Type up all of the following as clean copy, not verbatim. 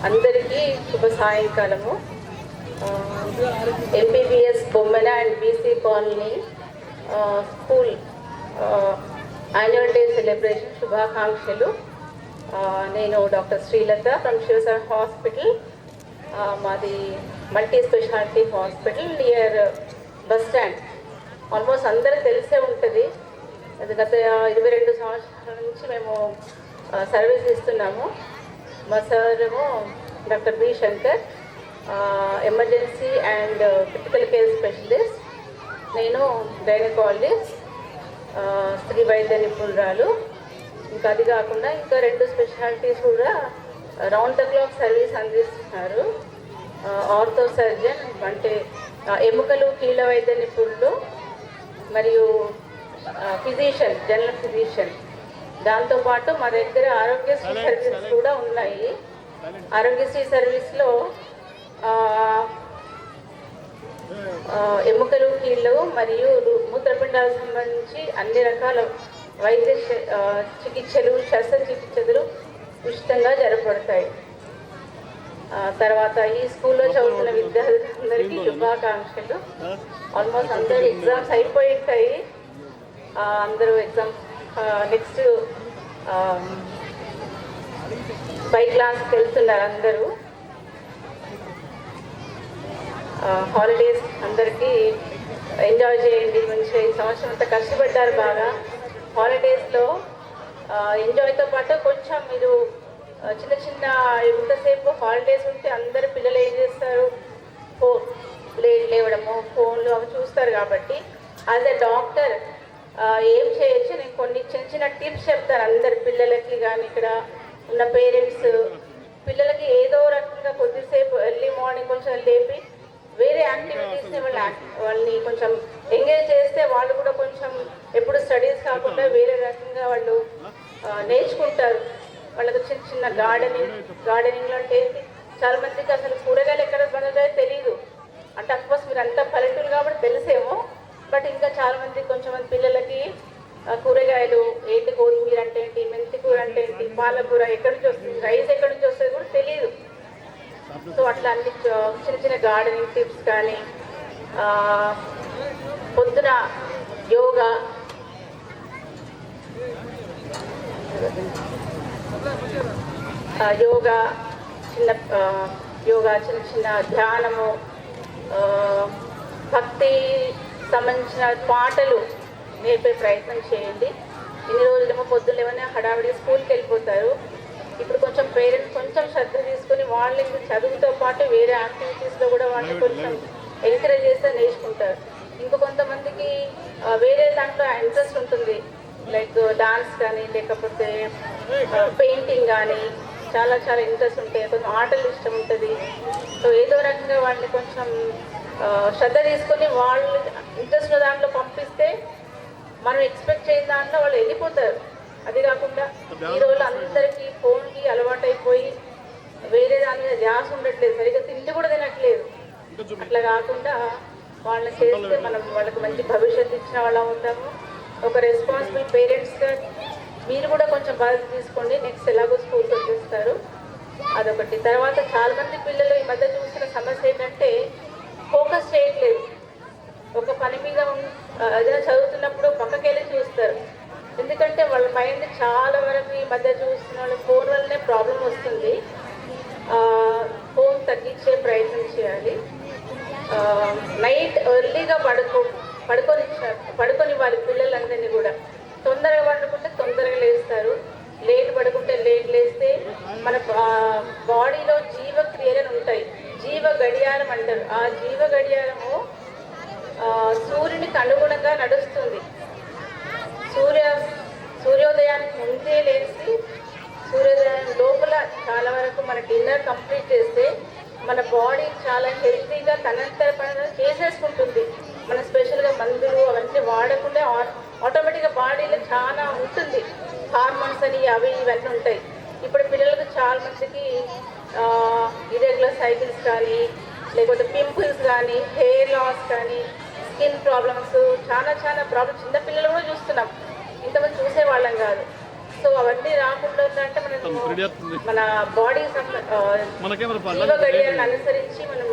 అందరికీ శుభ సాయంకాలము. MBBS Bommena and BC colony school annual day celebration శుభాకాంక్షలు. నేను doctor Srilatha from Sivasagar hospital. మాది multi speciality hospital near bus stand. Almost అందరికి తెలిసే ఉంటుంది. అది గత 22 సంవత్సరాల నుంచి మేము సర్వీస్ ఇస్తున్నాము. మా సార్ ఏమో doctor B Shankar, emergency and critical care specialist. నేను గైనకాలజిస్ట్, స్త్రీ వైద్య నిపుణురాలు. ఇంకా అది కాకుండా ఇంకా 2 స్పెషాలిటీస్ కూడా రౌండ్ ద క్లాక్ సర్వీస్ అందిస్తున్నారు. ఆర్థో సర్జన్ అంటే ఎముకలు కీళ్ళ వైద్య నిపుణులు, మరియు ఫిజిషియన్, జనరల్ ఫిజిషియన్. దాంతోపాటు మా దగ్గర ఆరోగ్యశ్రీ సర్వీస్ కూడా ఉన్నాయి. ఆరోగ్యశ్రీ సర్వీస్లో ఎముకలు కీళ్ళు మరియు మూత్రపిండాలకు సంబంధించి అన్ని రకాల వైద్య చికిత్సలు, శస్త్రచికిత్సలు ఉచితంగా జరపబడతాయి. తర్వాత ఈ స్కూల్లో చదువుతున్న విద్యార్థులందరికీ శుభాకాంక్షలు. ఆల్మోస్ట్ అందరూ ఎగ్జామ్స్ అయిపోయి ఉంటాయి. అందరూ ఎగ్జామ్స్ నెక్స్ట్ పై క్లాస్కి వెళ్తున్నారు. అందరూ హాలిడేస్ అందరికీ ఎంజాయ్ చేయండి మంచిగా. ఈ సంవత్సరం అంతా కష్టపడ్డారు బాగా. హాలిడేస్లో ఎంజాయ్తో పాటు కొంచెం మీరు చిన్న చిన్న ఎంతసేపు హాలిడేస్ ఉంటే అందరు పిల్లలు ఏం చేస్తారు, లేవడము, ఫోన్లు అవి చూస్తారు. కాబట్టి యాజ్ ఎ డాక్టర్ ఏం చేయొచ్చు, నేను కొన్ని చిన్న చిన్న టిప్స్ చెప్తాను అందరి పిల్లలకి. కానీ ఇక్కడ ఉన్న పేరెంట్స్ పిల్లలకి ఏదో రకంగా కొద్దిసేపు ఎర్లీ మార్నింగ్ కొంచెం లేపి వేరే యాక్టివిటీస్ని వాళ్ళని కొంచెం ఎంగేజ్ చేస్తే వాళ్ళు కూడా కొంచెం ఎప్పుడు స్టడీస్ కాకుండా వేరే రకంగా వాళ్ళు నేర్చుకుంటారు. వాళ్ళకి చిన్న చిన్న గార్డెనింగ్లో అంటే చాలా మందికి అసలు కూరగాయలు ఎక్కడ పండుతాయో తెలియదు. అంటే అఫ్కోర్స్ మీరు అంతా పల్లెటూరు కాబట్టి తెలిసేమో, బట్ ఇంకా చాలా మంది కొంచెం మంది పిల్లలకి కూరగాయలు ఏంటి, కొత్తిమీర అంటే ఏంటి, మెంతి కూర అంటే ఏంటి, పాలకూర ఎక్కడి నుంచి వస్తుంది, రైస్ ఎక్కడి నుంచి వస్తుంది కూడా తెలియదు. సో అట్లా అన్ని చిన్న చిన్న గార్డెనింగ్ టిప్స్ కానీ, పొద్దున యోగా చిన్న చిన్న ధ్యానము, భక్తి సంబంధించిన పాటలు నేర్పే ప్రయత్నం చేయండి. ఇన్ని రోజులేమో పొద్దున్న ఏమైనా హడావిడి స్కూల్కి వెళ్ళిపోతారు. ఇప్పుడు కొంచెం పేరెంట్స్ కొంచెం శ్రద్ధ తీసుకుని వాళ్ళకి చదువుతో పాటు వేరే యాక్టివిటీస్లో కూడా వాళ్ళని కొంచెం ఎంకరేజ్ చేస్తే నేర్చుకుంటారు. ఇంకా కొంతమందికి వేరే దాంట్లో ఇంట్రెస్ట్ ఉంటుంది, లైక్ డాన్స్ కానీ లేకపోతే పెయింటింగ్ కానీ చాలా చాలా ఇంట్రెస్ట్ ఉంటాయి. కొంచెం ఆటలు ఇష్టం ఉంటుంది. సో ఏదో రకంగా వాళ్ళని కొంచెం శ్రద్ధ తీసుకొని వాళ్ళు ఇంట్రెస్ట్ ఉన్న దాంట్లో పంపిస్తే మనం ఎక్స్పెక్ట్ చేయని దాంట్లో వాళ్ళు వెళ్ళిపోతారు. అది కాకుండా ఈ రోజు అందరికీ ఫోన్కి అలవాటు అయిపోయి వేరే దాని మీద ధ్యాస ఉండట్లేదు, సరిగ్గా తిండి కూడా తినట్లేదు. అట్లా కాకుండా వాళ్ళని చేస్తే మనం వాళ్ళకి మంచి భవిష్యత్తు ఇచ్చిన వాళ్ళం అవుతాము. ఒక రెస్పాన్సిబుల్ పేరెంట్స్గా మీరు కూడా కొంచెం బాధ్యత తీసుకోండి. నెక్స్ట్ ఎలాగో స్కూల్కి వచ్చేస్తారు, అదొకటి. తర్వాత చాలామంది పిల్లలు ఈ మధ్య చూసిన సమస్య ఏంటంటే ఫోకస్ చేయట్లేదు. ఒక పని మీద ఏదైనా చదువుతున్నప్పుడు పక్కకి వెళ్ళి చూస్తారు. ఎందుకంటే వాళ్ళ మైండ్ చాలా వరకు ఈ మధ్య చూస్తున్న వాళ్ళు ఫోన్ వల్లనే ప్రాబ్లం వస్తుంది. ఫోన్ తగ్గించే ప్రయత్నం చేయాలి. నైట్ ఎర్లీగా పడుకొని వాళ్ళ పిల్లలందరినీ కూడా తొందరగా పడుకుంటే తొందరగా లేస్తారు, లేట్ పడుకుంటే లేట్ లేస్తే మన బాడీలో జీవక్రియలు ఉంటాయి. జీవ గడియారం అంటారు. ఆ జీవ గడియారము సూర్యునికి అనుగుణంగా నడుస్తుంది. సూర్యోదయానికి ముందే లేచి సూర్యోదయం లోపల చాలా వరకు మన డిన్నర్ కంప్లీట్ చేస్తే మన బాడీ చాలా హెల్తీగా తనంతర పని చేసేసుకుంటుంది. మన స్పెషల్గా మందులు అవన్నీ వాడకుండా ఆటోమేటిక్గా బాడీలో చాలా ఉంటుంది. హార్మోన్స్ అని అవి ఇవన్నీ ఉంటాయి. ఇప్పుడు పిల్లలకు చాలా మందికి ఇరెగ్యులర్ సైకిల్స్ కానీ లేకపోతే పింపుల్స్ కానీ హెయిర్ లాస్ కానీ స్కిన్ ప్రాబ్లమ్స్ చాలా చాలా ప్రాబ్లమ్స్ చిన్నపిల్లలు కూడా చూస్తున్నాం. ఇంతమంది చూసేవాళ్ళం కాదు. సో అవన్నీ రాకుండా ఉందంటే మన బాడీ గడియాలను అనుసరించి మనం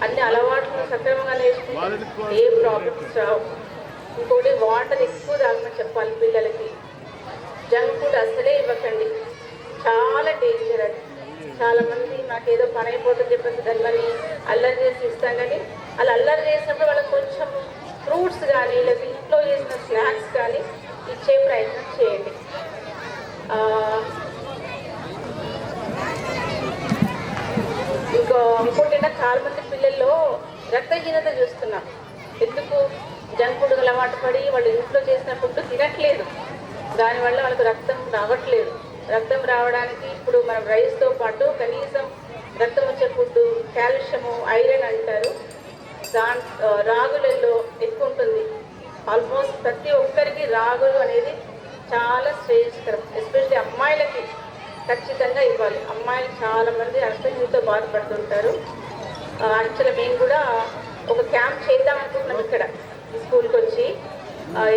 అన్ని అలవాట్లు సక్రమంగా నేర్చుకుంటే ఏ ప్రాబ్లమ్స్ రావు. ఇంకోటి వాటర్ ఎక్కువ తాగమని చెప్పాలి పిల్లలకి. జంక్ ఫుడ్ అసలే ఇవ్వకండి, చాలా డేంజర్ అది. చాలామంది నాకేదో పని అయిపోతుంది చెప్పేసి దాన్ని అల్లరి చేసి ఇస్తాం, కానీ అలా అల్లరి చేసినప్పుడు వాళ్ళకి కొంచెం ఫ్రూట్స్ కానీ లేదా ఇంట్లో చేసిన స్నాక్స్ కానీ ఇచ్చే ప్రయత్నం చేయండి. ఇంకోటి చాలా మంది పిల్లల్లో రక్తహీనత చూస్తున్నాం. ఎందుకు? జంక్ ఫుడ్ అలవాటు పడి వాళ్ళు ఇంట్లో చేసిన ఫుడ్ తినట్లేదు, దానివల్ల వాళ్ళకు రక్తం రావట్లేదు. రక్తం రావడానికి ఇప్పుడు మనం రైస్తో పాటు కనీసం రక్తం వచ్చే ఫుడ్ కాల్షియము, ఐరన్ అంటారు, రాగులలో ఎక్కువ ఉంటుంది. ఆల్మోస్ట్ ప్రతి ఒక్కరికి రాగులు అనేది చాలా శ్రేయస్కరం. ఎస్పెషల్లీ అమ్మాయిలకి ఖచ్చితంగా ఇవ్వాలి. అమ్మాయిలు చాలామంది రక్తహీనతతో బాధపడుతుంటారు. యాక్చువల్గా మేము కూడా ఒక క్యాంప్ చేద్దాం అనుకుంటున్నాం ఇక్కడ స్కూల్కి వచ్చి.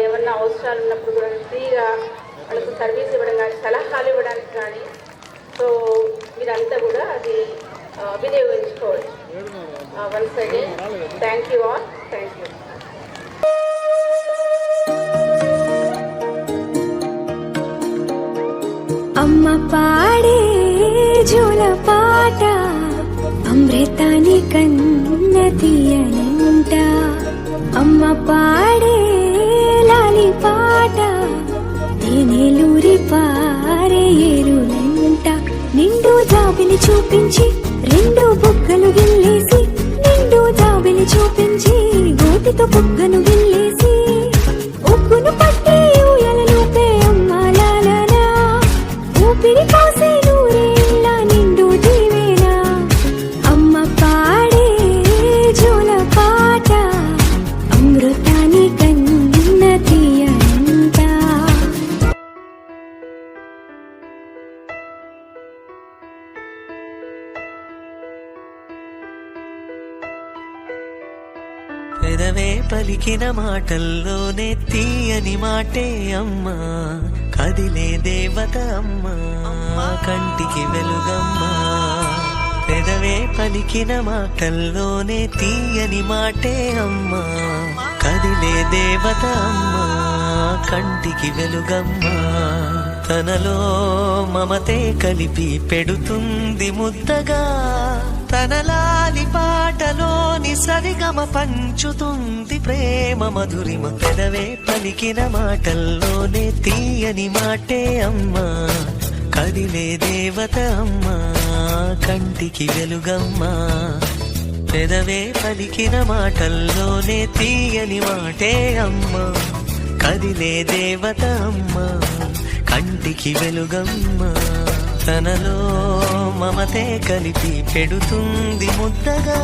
ఏమన్నా అవసరాలు ఉన్నప్పుడు కూడా ఫ్రీగా వాళ్ళకు సర్వీస్ ఇవ్వడం కానీ సలహాలు ఇవ్వడానికి కానీ. సో మీరంతా కూడా అది వినియోగించుకోవచ్చు. Once again thank you all. Thank you. అమ్మ పాడే జోల పాట అమృతాని కన్న తీయనంట. అమ్మ పాడే లాలి పాట తేనెలూరి పారే ఏరులంట. నిండు జాబిలి చూపించి రెండు బుగ్గలు గిల్లేసి, నిండు జాబిలి చూపించి గోటితో బుగ్గను గిల్లేసి, ఉగ్గును పట్టి ఊయలలోపే అమ్మ లాలనా, ఊపిరి పోసే నూరేళ్ళ నిండు దీవేనా. అమ్మ పాడే జోల పాట అమృతాని కన్న తీయనంట. పెదవే పలికిన మాటల్లోనే తీయని మాటే అమ్మా, కదిలే దేవత అమ్మా, కంటికి వెలుగమ్మా. పెదవే పలికిన మాటల్లోనే తీయని మాటే అమ్మా, కదిలే దేవత అమ్మా, కంటికి వెలుగమ్మా. తనలో మమతే కలిపి పెడుతుంది ముద్దగా, తనలాలి పాటలోని సరిగమ పంచుతుంది ప్రేమ మధురిమ. పెదవే పలికిన మాటల్లోనే తీయని మాటే అమ్మా, కదిలే దేవత అమ్మా, కంటికి వెలుగమ్మా. పెదవే పలికిన మాటల్లోనే తీయని మాటే అమ్మా, కదిలే దేవత అమ్మా, కంటికి వెలుగమ్మా. తనలో మమతే కలిపి పెడుతుంది ముద్దగా,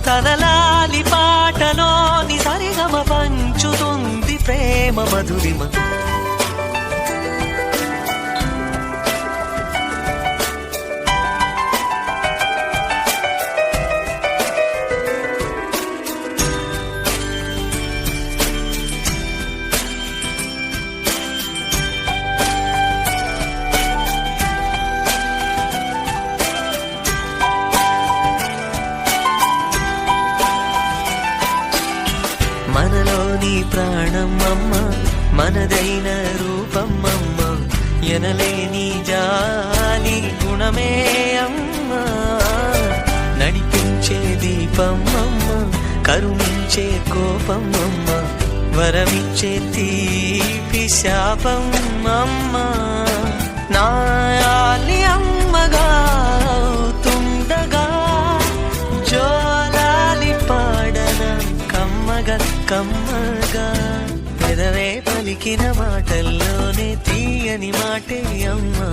తనలాలి పాటలోని సరిగమ పంచుతుంది ప్రేమ మధురిమ. మనలోని ప్రాణం అమ్మ, మనదైన రూపం అమ్మ, ఎనలేని జాలి గుణమే అమ్మ. నడిపించే దీపం అమ్మ, కరుణించే కోపం అమ్మ, వరమిచ్చే తీపి శాపం అమ్మ. నాయాలి అమ్మగా అవుతుండగా జోలాలి పాడన కమ్మగా కమ్మగా. పెదవే పలికిన మాటల్లోనే తీయని మాటే అమ్మా,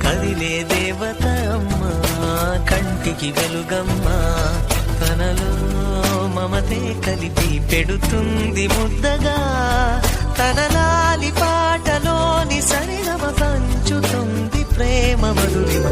కదిలే దేవత అమ్మా, కంటికి వెలుగమ్మా. తనలో మమతే కలిపి పెడుతుంది ముద్దగా, తనలాలి పాటలోని సరిగమ పంచుతుంది ప్రేమ మధురిమ.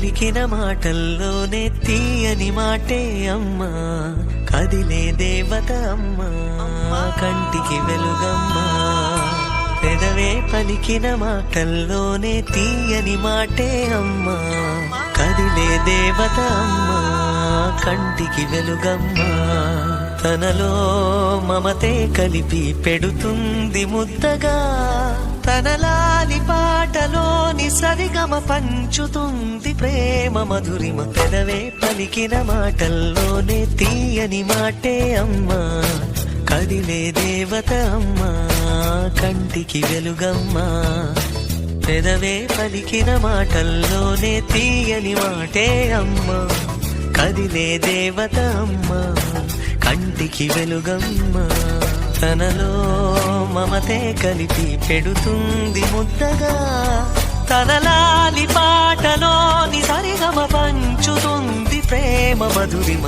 పలికిన మాటల్లోనే తీయని మాటే అమ్మా కదిలే దేవత అమ్మా కంటికి వెలుగమ్మా పెదవే పలికిన మాటల్లోనే తీయని మాటే అమ్మా కదిలే దేవత అమ్మా కంటికి వెలుగమ్మా తనలో మమతే కలిపి పెడుతుంది ముద్దగా తనలాలి పాటలోని సరిగమ పంచుతుంది ప్రేమ మధురిమ పెదవే పలికిన మాటల్లోనే తీయని మాటే అమ్మా కదిలే దేవత అమ్మా కంటికి వెలుగమ్మా పెదవే పలికిన మాటల్లోనే తీయని మాటే అమ్మా కదిలే దేవత అమ్మా కంటికి వెలుగమ్మా తనలో మమతే కలిపి పెడుతుంది ముద్దగా తనలాలి పాటలోని సరిగమ పంచుతుంది ప్రేమ మధురిమ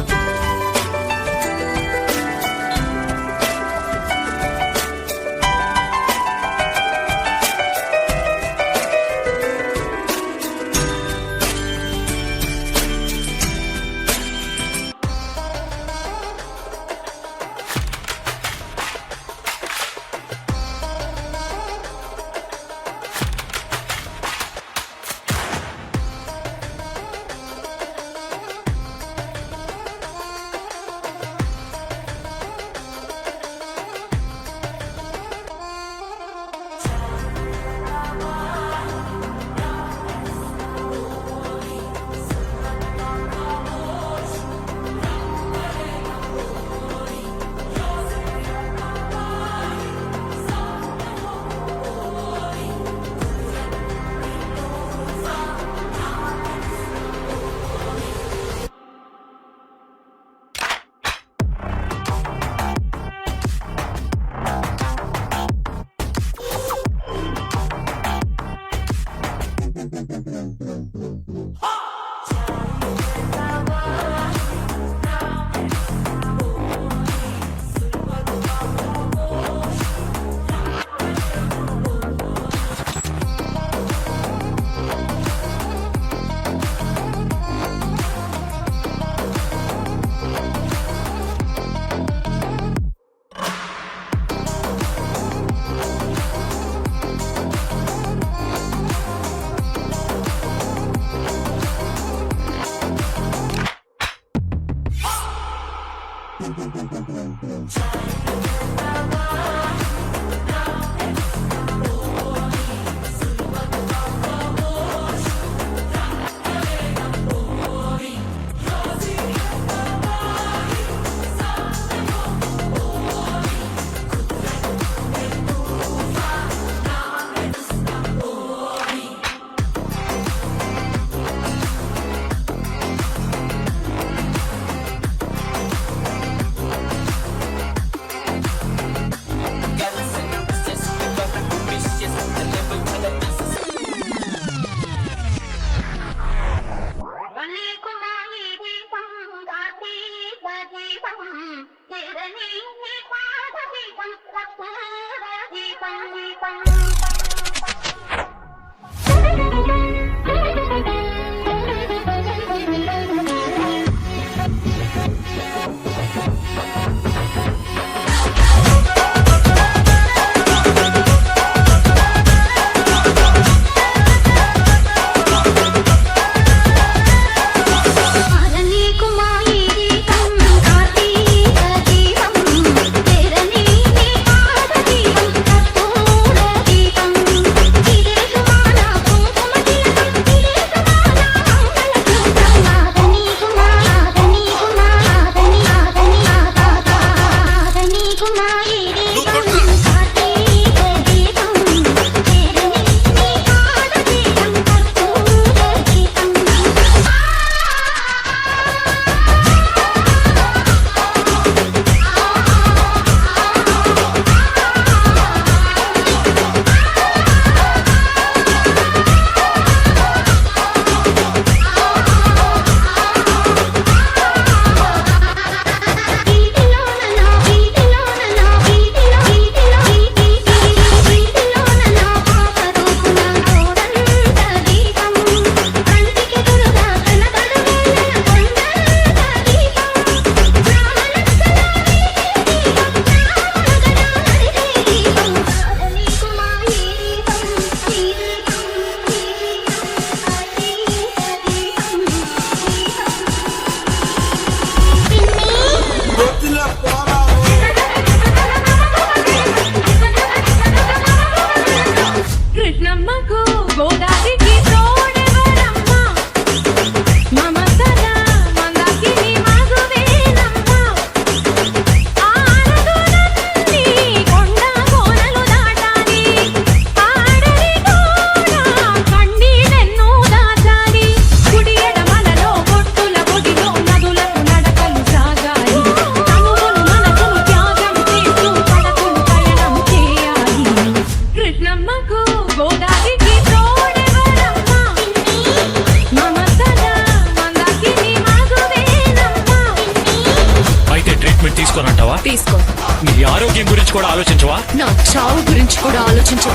గురించి కూడా ఆలోచించవా? నా చావు గురించి కూడా ఆలోచించు.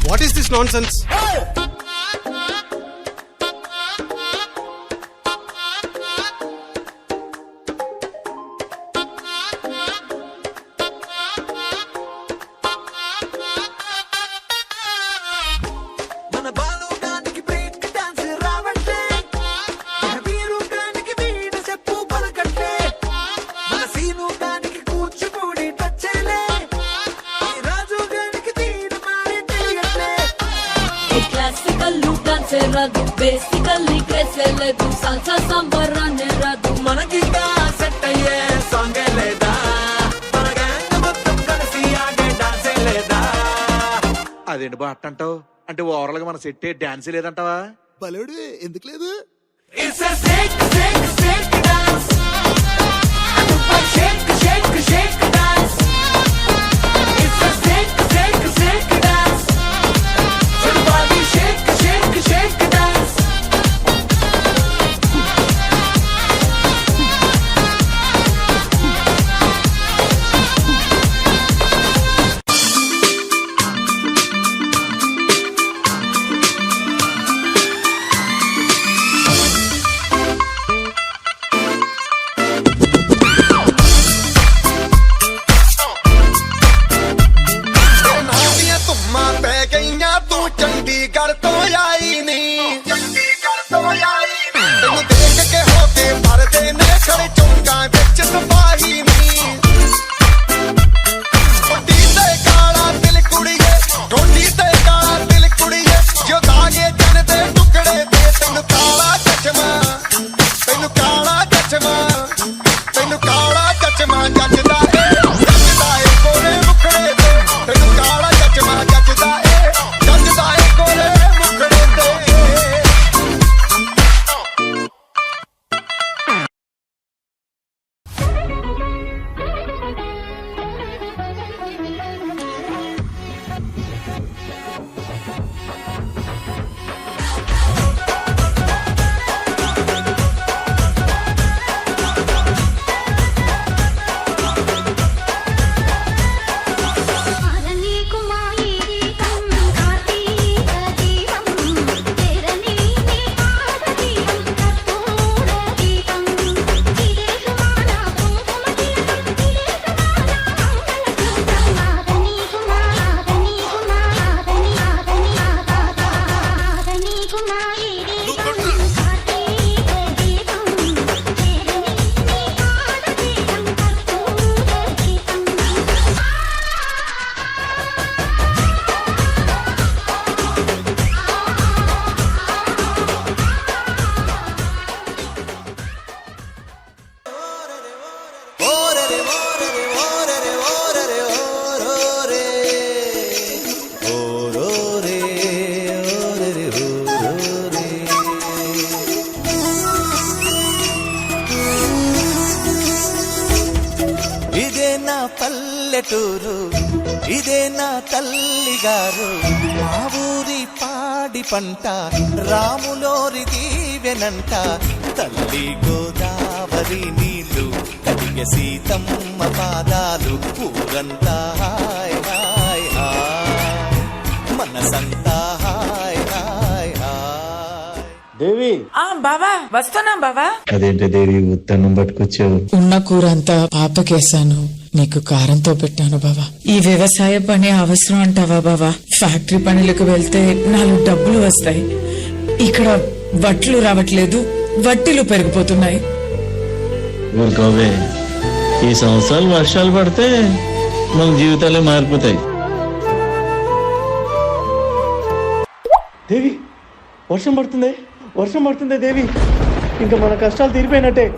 What is this nonsense? Basically క్రేసే లేదు, సాల్సా సాంబార్ అనే రాదు, మనకి సెట్ అయ్యే సాంగే లేదా, మన గ్యాంగ్ మొత్తం కలిసి ఆడే డాన్సే లేదా. అదేంటి బా అట్టంటావు? అంటే ఓవరాల్ గా మన సెట్ డాన్స్ లేదంటావా? బలేడు ఎందుకు లేదు? It's a shake, shake, shake dance. Shake, shake, shake dance. It's a shake, shake, shake dance. Everybody shake, shake, shake dance. Chandigarh तो आई नहीं, चंडीगढ़ तो आई नहीं, तेनू देख के होते भरते ने खड़े चौंका बिच सिपाही नहीं। टोटी ते काला दिल कुड़िए, टोटी ते काला दिल कुड़िए, जो दागे जन दे टुकड़े दे, तेनू काला चचमा, तेनू काला चचमा, तेनू काला चचमा जचदा ए गोरे मुखड़े दे, तेनू काला चचमा जचदा ए పల్లెటూరు ఇదే నా తల్లి గారు, మా ఊరి పాడి పంట రాములోరి దీవెనంట, తల్లి గోదావరి నీళ్ళు కడిగే సీతమ్మ పాదాలు, ఊరంతా హాయ్ హాయ్ హాయ్, మనసంతా హాయ్ హాయ్ హాయ్. దేవి బావా వస్తున్నా బావా. అదేంటి దేవి ఉత్తన్నం పట్టుకొచ్చావు? ఉన్న కూర అంతా పాపకేసాను, నీకు కారంతో పెట్టాను బావా. ఈ వ్యవసాయ పని అవసరం అంటావా బావా? ఫ్యాక్టరీ పనులకు వెళ్తే 4 డబ్బులు వస్తాయి, ఇక్కడ వట్లు రావట్లేదు, వట్టిలు పెరిగిపోతున్నాయి. ఊరుకోవే, ఈ సంవత్సరాలు వర్షాలు పడితే మన జీవితాలే మారిపోతాయి. దేవి వర్షం పడుతుంది, వర్షం పడుతుంది దేవి, ఇంకా మన కష్టాలు తీరిపోయినట్టే.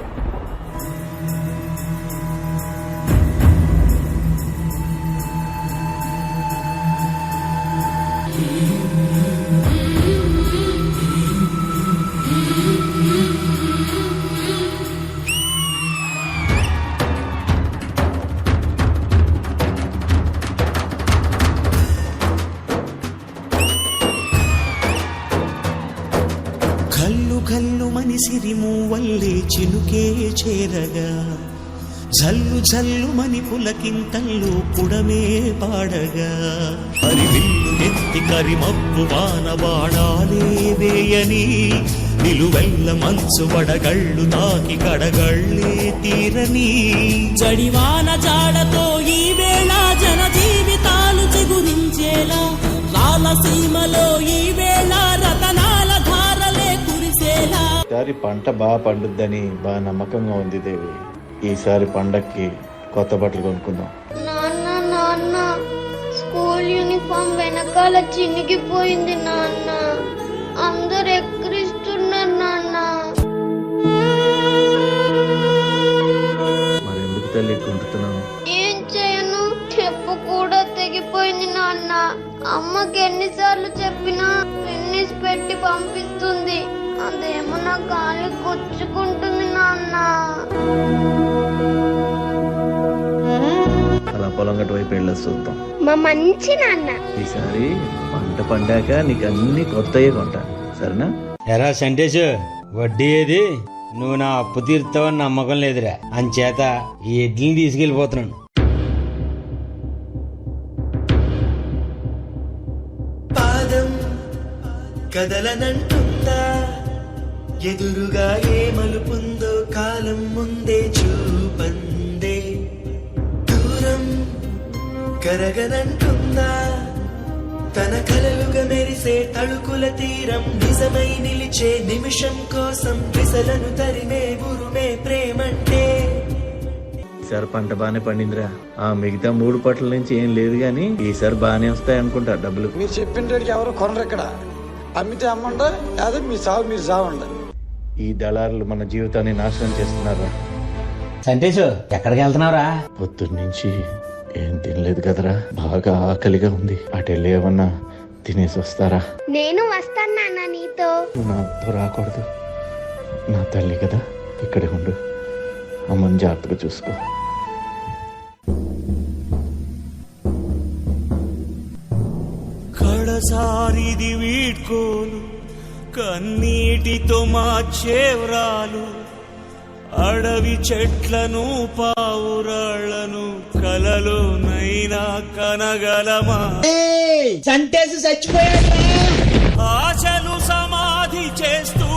కల్లు కల్లు మనిసిరిము వల్లే చినుకే చేరగా, జల్లు జల్లు మని పులకింతల్లో పుడమే పాడగా హరివిల్లు నెత్తి కరిమప్పు వాన బాణాలే వేయని నిలువెల్ల మంచు వడగళ్ళు తాకి కడగళ్ళే తీరని జడివాన జాడతో ఈ వేళ జన జీవితాలు చిగురించేలా రాలసీమలో ఈ వేళ రతనాల ధారలే కురిసేలా. ఈసారి పంట బాగా పండుద్దని బాగా నమ్మకంగా ఉంది దేవి. ఈసారి పండక్కి కొత్త బట్టలు కొనుక్కుందాం. నాన్న నాన్న స్కూల్ యూనిఫామ్ వెనకాల చినిగిపోయింది నాన్న. అందరు ఎక్కిరిస్తున్నారు నాన్న. మరి ఎందుకు తల్లి కొంటున్నావు? ఏం చేయను, చెప్పు కూడా తెగిపోయింది నాన్న. అమ్మకి ఎన్నిసార్లు చెప్పినా ఫిన్నిస్ పెట్టి పంపిస్తుంది. అదేమో నా కాలు గుచ్చుకుంటుంది నాన్న. అలా పొలం గట్టు వైపు వెళ్ళి చూద్దాం. మా మంచి నాన్న. ఈసారి పంట పండాక నీకు అన్ని కొత్తయే కొంటా, సరేనా? ఎరా సంటేషు, వడ్డీ ఏది? నువ్వు నా అప్పు తీరుతావని నమ్మకం లేదురా, అంచేత ఈ ఎడ్లని తీసుకెళ్లిపోతున్నాను. పాదం కదలనంటుందా, ఎదురుగా ఏ మలుపుందో కాలం ముందే చూపందే. దూరం కరగనంటుందా, తన కలలుగా మెరిసే తళుకుల తీరం నిజమై నిలిచే నిమిషం కోసం విసలను తరిమే గురుమే ప్రేమంటే. ఈసారి పంట బాగానే పండిందిరా. ఆ మిగతా 3 పట్ల నుంచి ఏం లేదు గాని ఈసారి బాగానే వస్తాయి అనుకుంటా డబ్బులు. మీరు చెప్పిన రేటుకి ఎవరు కొనరు ఇక్కడ. అమ్మితే అమ్మండి, అదే మీ సాగు మీరు సావండి. ఈ దళారులు మన జీవితాన్ని నాశనం చేస్తున్నారా. సంటేషు, ఎక్కడికి వెళ్తున్నావురా? పొద్దున్న నుంచి ఏం తినలేదు కదరా, బాగా ఆకలిగా ఉంది. అటు వెళ్ళి ఏమన్నా తినేసి వస్తారా? నేను వస్తాను నాన్న నీతో. నువ్వు నాతో రాకూడదు, నా తల్లి కదా. ఇక్కడే ఉండు, అమ్మని జాగ్రత్తగా చూసుకో. కడసారిది వీడ్కోలు, కన్నీటితో మార్చేవ్రాలు, అడవి చెట్లను పావురాళ్లను కలలోనైనా కనగలమా? సంటేసి చచ్చిపోయాడు. ఆశలు సమాధి చేస్తూ,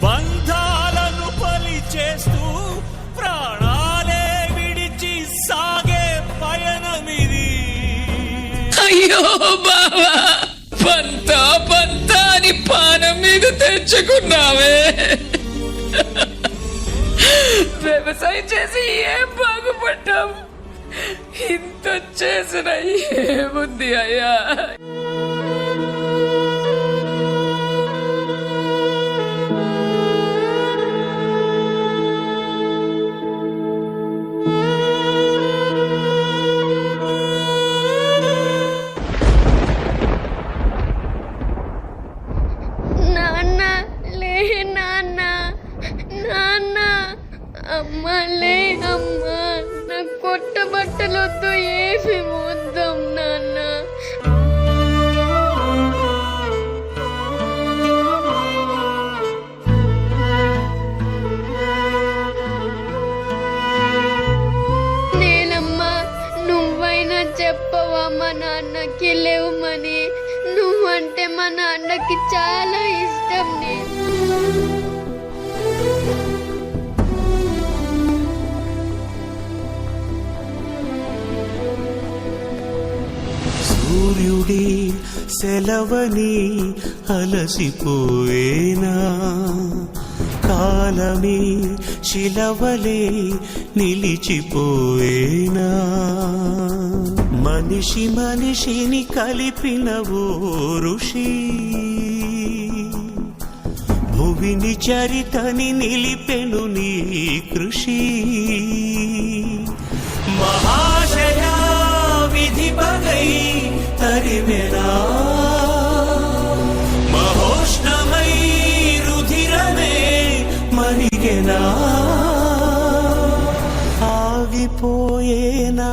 బంధాలను బలి చేస్తూ, ప్రాణాలే విడిచి సాగే పయనమిది. అయ్యో బావా, పంతా పంతా అని పానం మీద తెచ్చుకున్నావే. వ్యవసాయం చేసి ఏం బాగుపడ్డాం, ఇంత చేసిన ఏముంది అయ్యా. నాన్న లే, నాన్న నాన్న. అమ్మ లే, అమ్మ. నాకు కొత్త బట్టలు వద్దు, ఏమి వద్దాం నాన్న. నేనమ్మా, నువ్వైనా చెప్పవా మా నాన్నకి లేవమని? నువ్వంటే మా నాన్నకి చాలా ఇష్టం. సూర్యుడి సెలవని అలసిపోయేనా, కాలమే శిలవలే నిలిచిపోయేనా. మనిషి మనిషిని కలిపిన ఓ ఋషి, భువిని చరితని నిలిపెను నీ కృషి. మహాశయా విధి పగై తరిమెనా, మహోష్ణమై రుధిరమే మరిగెనా. ఆగిపోయేనా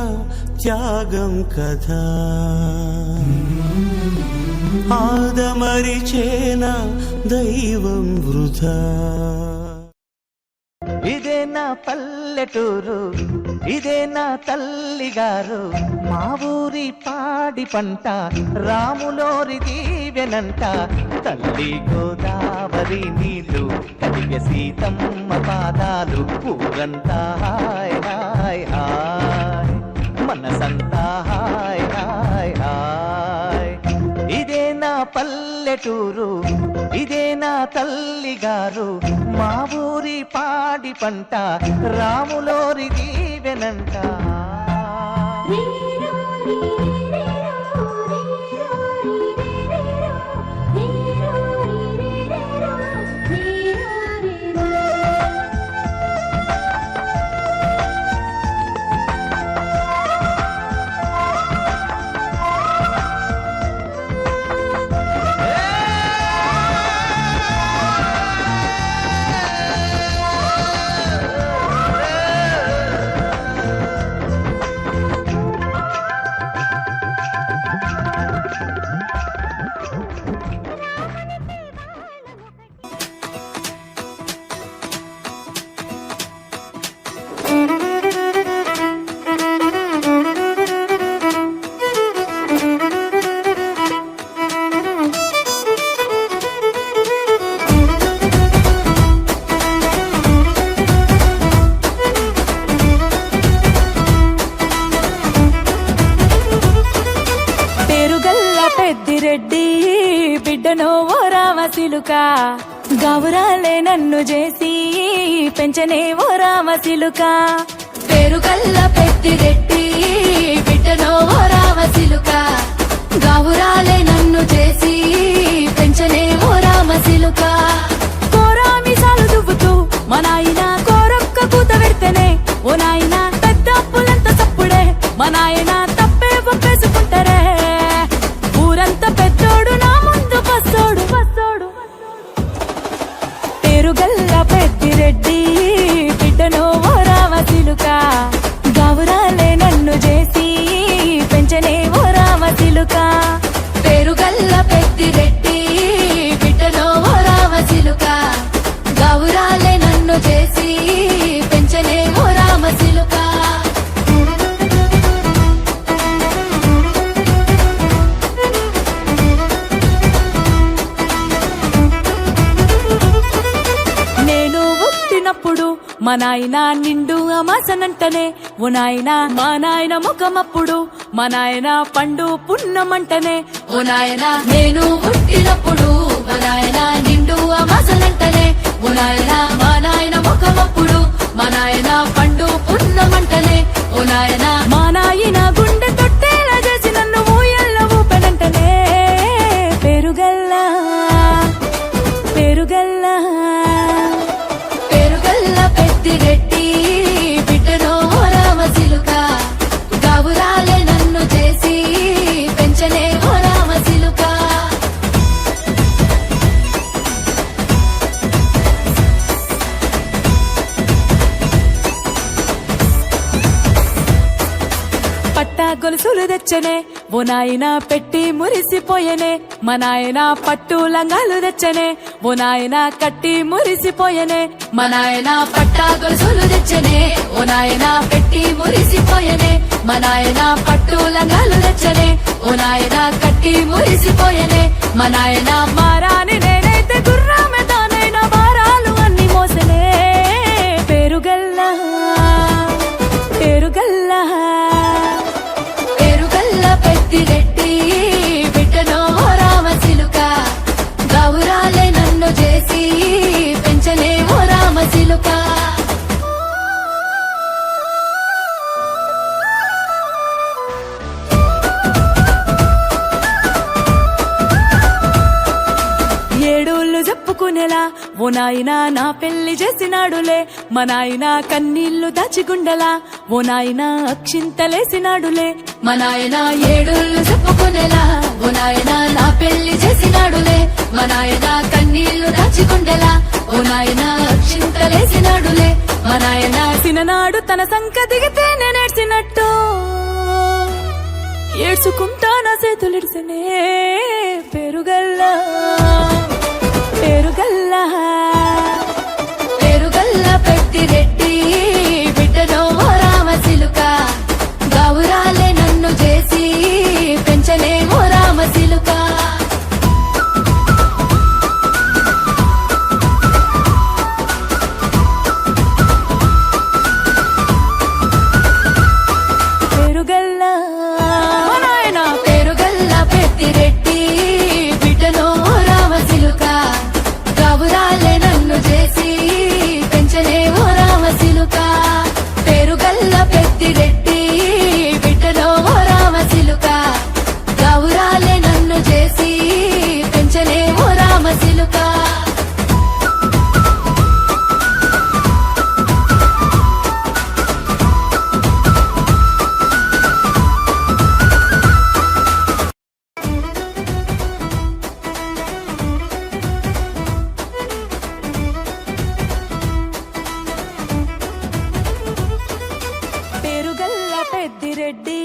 త్యాగం కదా, ఆదమరిచేనా దైవం వృధా. ఇదే నా పల్లెటూరు ఇదే నా తల్లిగారు మా ఊరి పాడి పంట రాములోరి దీవెనంట తల్లి గోదావరి నీళ్ళు కలిగే సీతమ్మ పాదాలు ఊరంతా హాయ్ హాయ్ హాయ్ మనసంతా హాయ్ హాయ్ హాయ్ ఇదే నా పల్లెటూరు ఇదే నా తల్లిగారు మా ఊరి పాడి పంట రాములోరి దీవెనంట రెడ్డి బిడ్డనో ఓ రామసిలుక గౌరాలే నన్ను చేసి పెంచనే ఓ రామసిలుక పేరుగల్ల పెద్దిరెడ్డి బిడ్డనో ఓ రామసిలుక గౌరాలే నన్ను చేసి పెంచనే ఓ రామసిలుక కోరామిసాలు దువ్వుతూ మా నాయన కోరొక్క కూత పెడితేనే ఓ నాయన పెద్ద అప్పులంత తప్పుడే మా నాయన తప్పే ఒప్పేసుకుంటారే ఊరంతా పెద్దోడు నా ముందు పస్తోడు పస్తోడు పేరుగల్ల పెద్దిరెడ్డి బిడ్డనో ఓ రామసిలుక గౌరాలే నన్ను చేసి పెంచనే ఓ రామసిలుక పేరుగల్ల పెద్దిరెడ్డి బిడ్డనో ఓ రామసిలుక గౌరాలే నన్ను చేసి పెంచనే ఓ రామసిలుక మా నాయన నిండు అమాసనంటనే ఓ నాయన మా నాయన ముఖమప్పుడు మా నాయన పండు పున్నమంటనే ఓ నాయన నేను పుట్టినప్పుడు మా నాయన నిండు అమాసనంటనే ఓ నాయన మా నాయన ముఖమప్పుడు మా నాయన పండు పున్నమంటనే ఓ నాయన మా నాయన గుండె తొట్టేలా చేసి నన్ను ఊయల్ల ఊపెనంటనే పేరుగల్లా పేరుగల్లా పెద్దిరెడ్డి బిడ్డనో ఓ రామసిలుక గౌరాలే నన్ను చేసి పెంచనే ఓ రామసిలుక పట్టా గొలుసులు తెచ్చనే ఓ నాయన పెట్టి మురిసిపోయనే మా నాయన పట్టు లంగాలు తెచ్చనే ఓ నాయన కట్టి మురిసిపోయనే మా నాయన పట్టా గొలుసులు తెచ్చనే ఓ నాయన పెట్టి మురిసిపోయనే మా నాయన పట్టు లంగాలు తెచ్చనే ఓ నాయన కట్టి మురిసిపోయనే మా నాయన మారాని నేనైతే గుర్రామె తానైన భారాలు అన్ని మోసనే పేరుగల్లా పేరుగల్లా పెద్దిరెడ్డి బిడ్డనో ఓ రామసిలుక గౌరాలే నన్ను చేసి పెంచనే ఓ రామసిలుక ఏడోళ్ళు చెప్పుకునేలా ఓ నాయన నా పెళ్లి చేసినాడులే మా నాయన కన్నీళ్లు దాచిగుండలా ఓ నాయన అక్షింతలేసినాడులే మా నాయన ఏడోళ్ళు చెప్పుకునేలా ఓ నాయన నా పెళ్లి చేసినాడులే మా నాయన కన్నీళ్లు దాచిగుండలా ఓ నాయన అక్షింతలేసినాడులే మా నాయన సిననాడు తన సంక దిగితే నేనేడ్చినట్టు ఏడ్చుకుంటా నా చేతులిడిసనే పేరుగల్లా పేరుగల్లా పెద్దిరెడ్డి పెద్దిరెడ్డి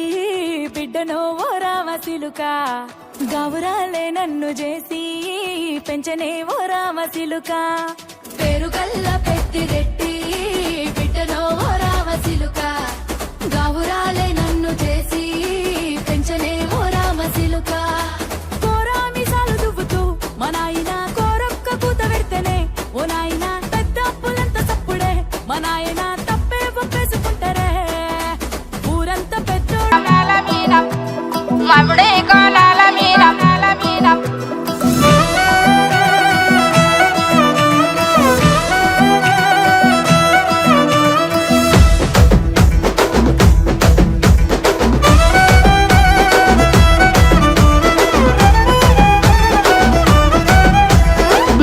బిడ్డనో ఓ రామసిలుక గౌరాలే నన్ను చేసి పెంచనే ఓ రామసిలుక పేరుగల్ల పెద్దిరెడ్డి బిడ్డనో ఓ రామసిలుక గౌరాలే నన్ను చేసి పెంచనే ఓ రామసిలుక కోరామిసాలు దువ్వుతూ మా నాయన కోరొక్క కూత పెడితేనే ఓ నాయన పెద్ద అప్పులంత తప్పుడే మా నాయన తప్పే ఒప్పేసుకుంటారే ఊరంతా పెద్దోళ్ళ మీద మముడే కోలాల మీద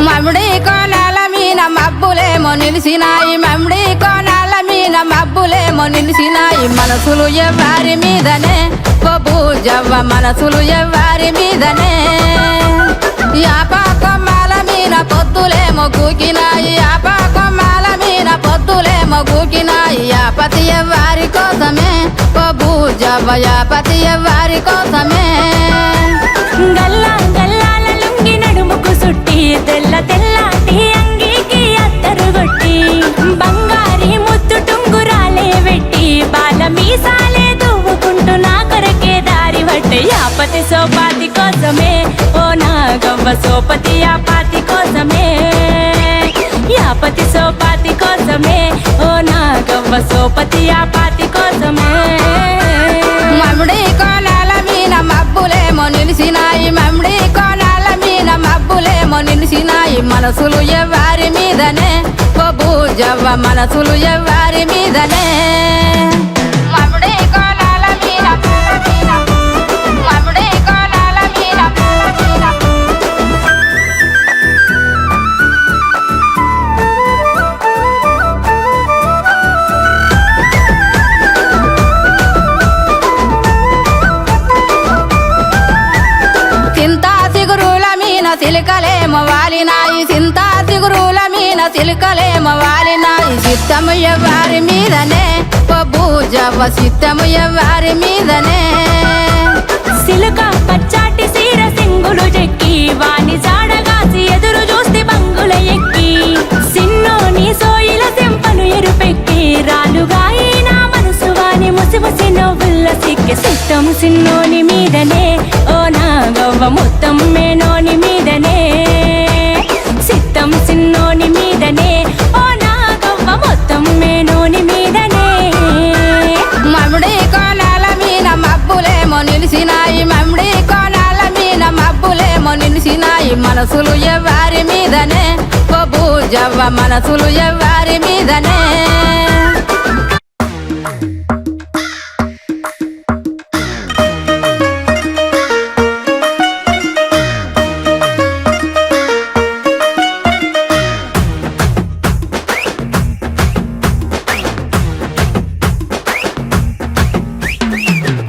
మమ్ముడి కోనాల మీన మబ్బులేమో నిలిసినాయి మమ్ముడి కోనాల మీన మబ్బులేమో నిలిసినాయి మనసులు ఎవ్వారి మీదనే బూజవ్వ మనసులు ఎవ్వారి మీదనే యాపా కొమ్మాల మీన పొద్దులేమో కూకినాయి యాపా కొమ్మాల మీన పొద్దులేమో కూకినాయి యాపతి ఎవ్వారి కోసమే బూజవ్వ యాపతి ఎవ్వారి కోసమే గల్లా గల్లాల లుంగి నడుముకు సుట్టి తెల్ల తెల్లాటి అంగీకి అత్తరు కొట్టి బంగారి ముత్తు టుంగురాలే వెట్టి బాల మీసాలే దువ్వుకుంటూ నా కొరకే దారి పట్టే యాపతి సోపాతి కోసమే ఓ నాగవ్వ సోపతి యాపాతి కోసమే యాపతి సోపాతి కోసమే ఓ నాగవ్వ సోపతి యాపాతి కోసమే మమ్ముడి కోనాల మీన మబ్బులేమో నిలిసినాయి మమ్ముడి కోనాల మీన మబ్బులేమో నిలిసినాయి మనసులు ఎవ్వారి మీదనే బూజవ్వ మనసులు ఎవ్వారి మీదనే మమ్ముడి కోనాల మీన మమ్ముడి కోనాల మీన చింతా సిగురుల మీన సిలికలేమో వాలినాయి చింతా సిగురుల మీన సిలికలేమో వాలినాయి చిత్తము ఎవ్వారి మీదనే బూజవ్వ చిత్తము ఎవ్వారి మీదనే సిలుక పచ్చాటి సీర సింగులు చెక్కి వాని జాడగాసి ఎదురు చూస్తే బంగుల ఎక్కి సిన్నోని సోయిల తెంపను ఎరుపెక్కి రాలుగాయి నా మనసు వాని ముసి ముసి నవ్వుల్ల సిక్కి సిట్టం సిన్నోని మీదనే ఓ నాగవ్వ మొత్తం మేనోని మీదనే సిట్టం సిన్నోని మీదనే ఓ నాగవ్వ మొత్తం మేనోని మీదనే మమ్ముడి కోనాల మీన మబ్బులేమో నిలిసినాయి మమ్ముడి కోనాల మీన మబ్బులేమో నిలిసినాయి మనసులు ఎవ్వారి మీదనే బూజవ్వ మనసులు ఎవ్వారి మీదనే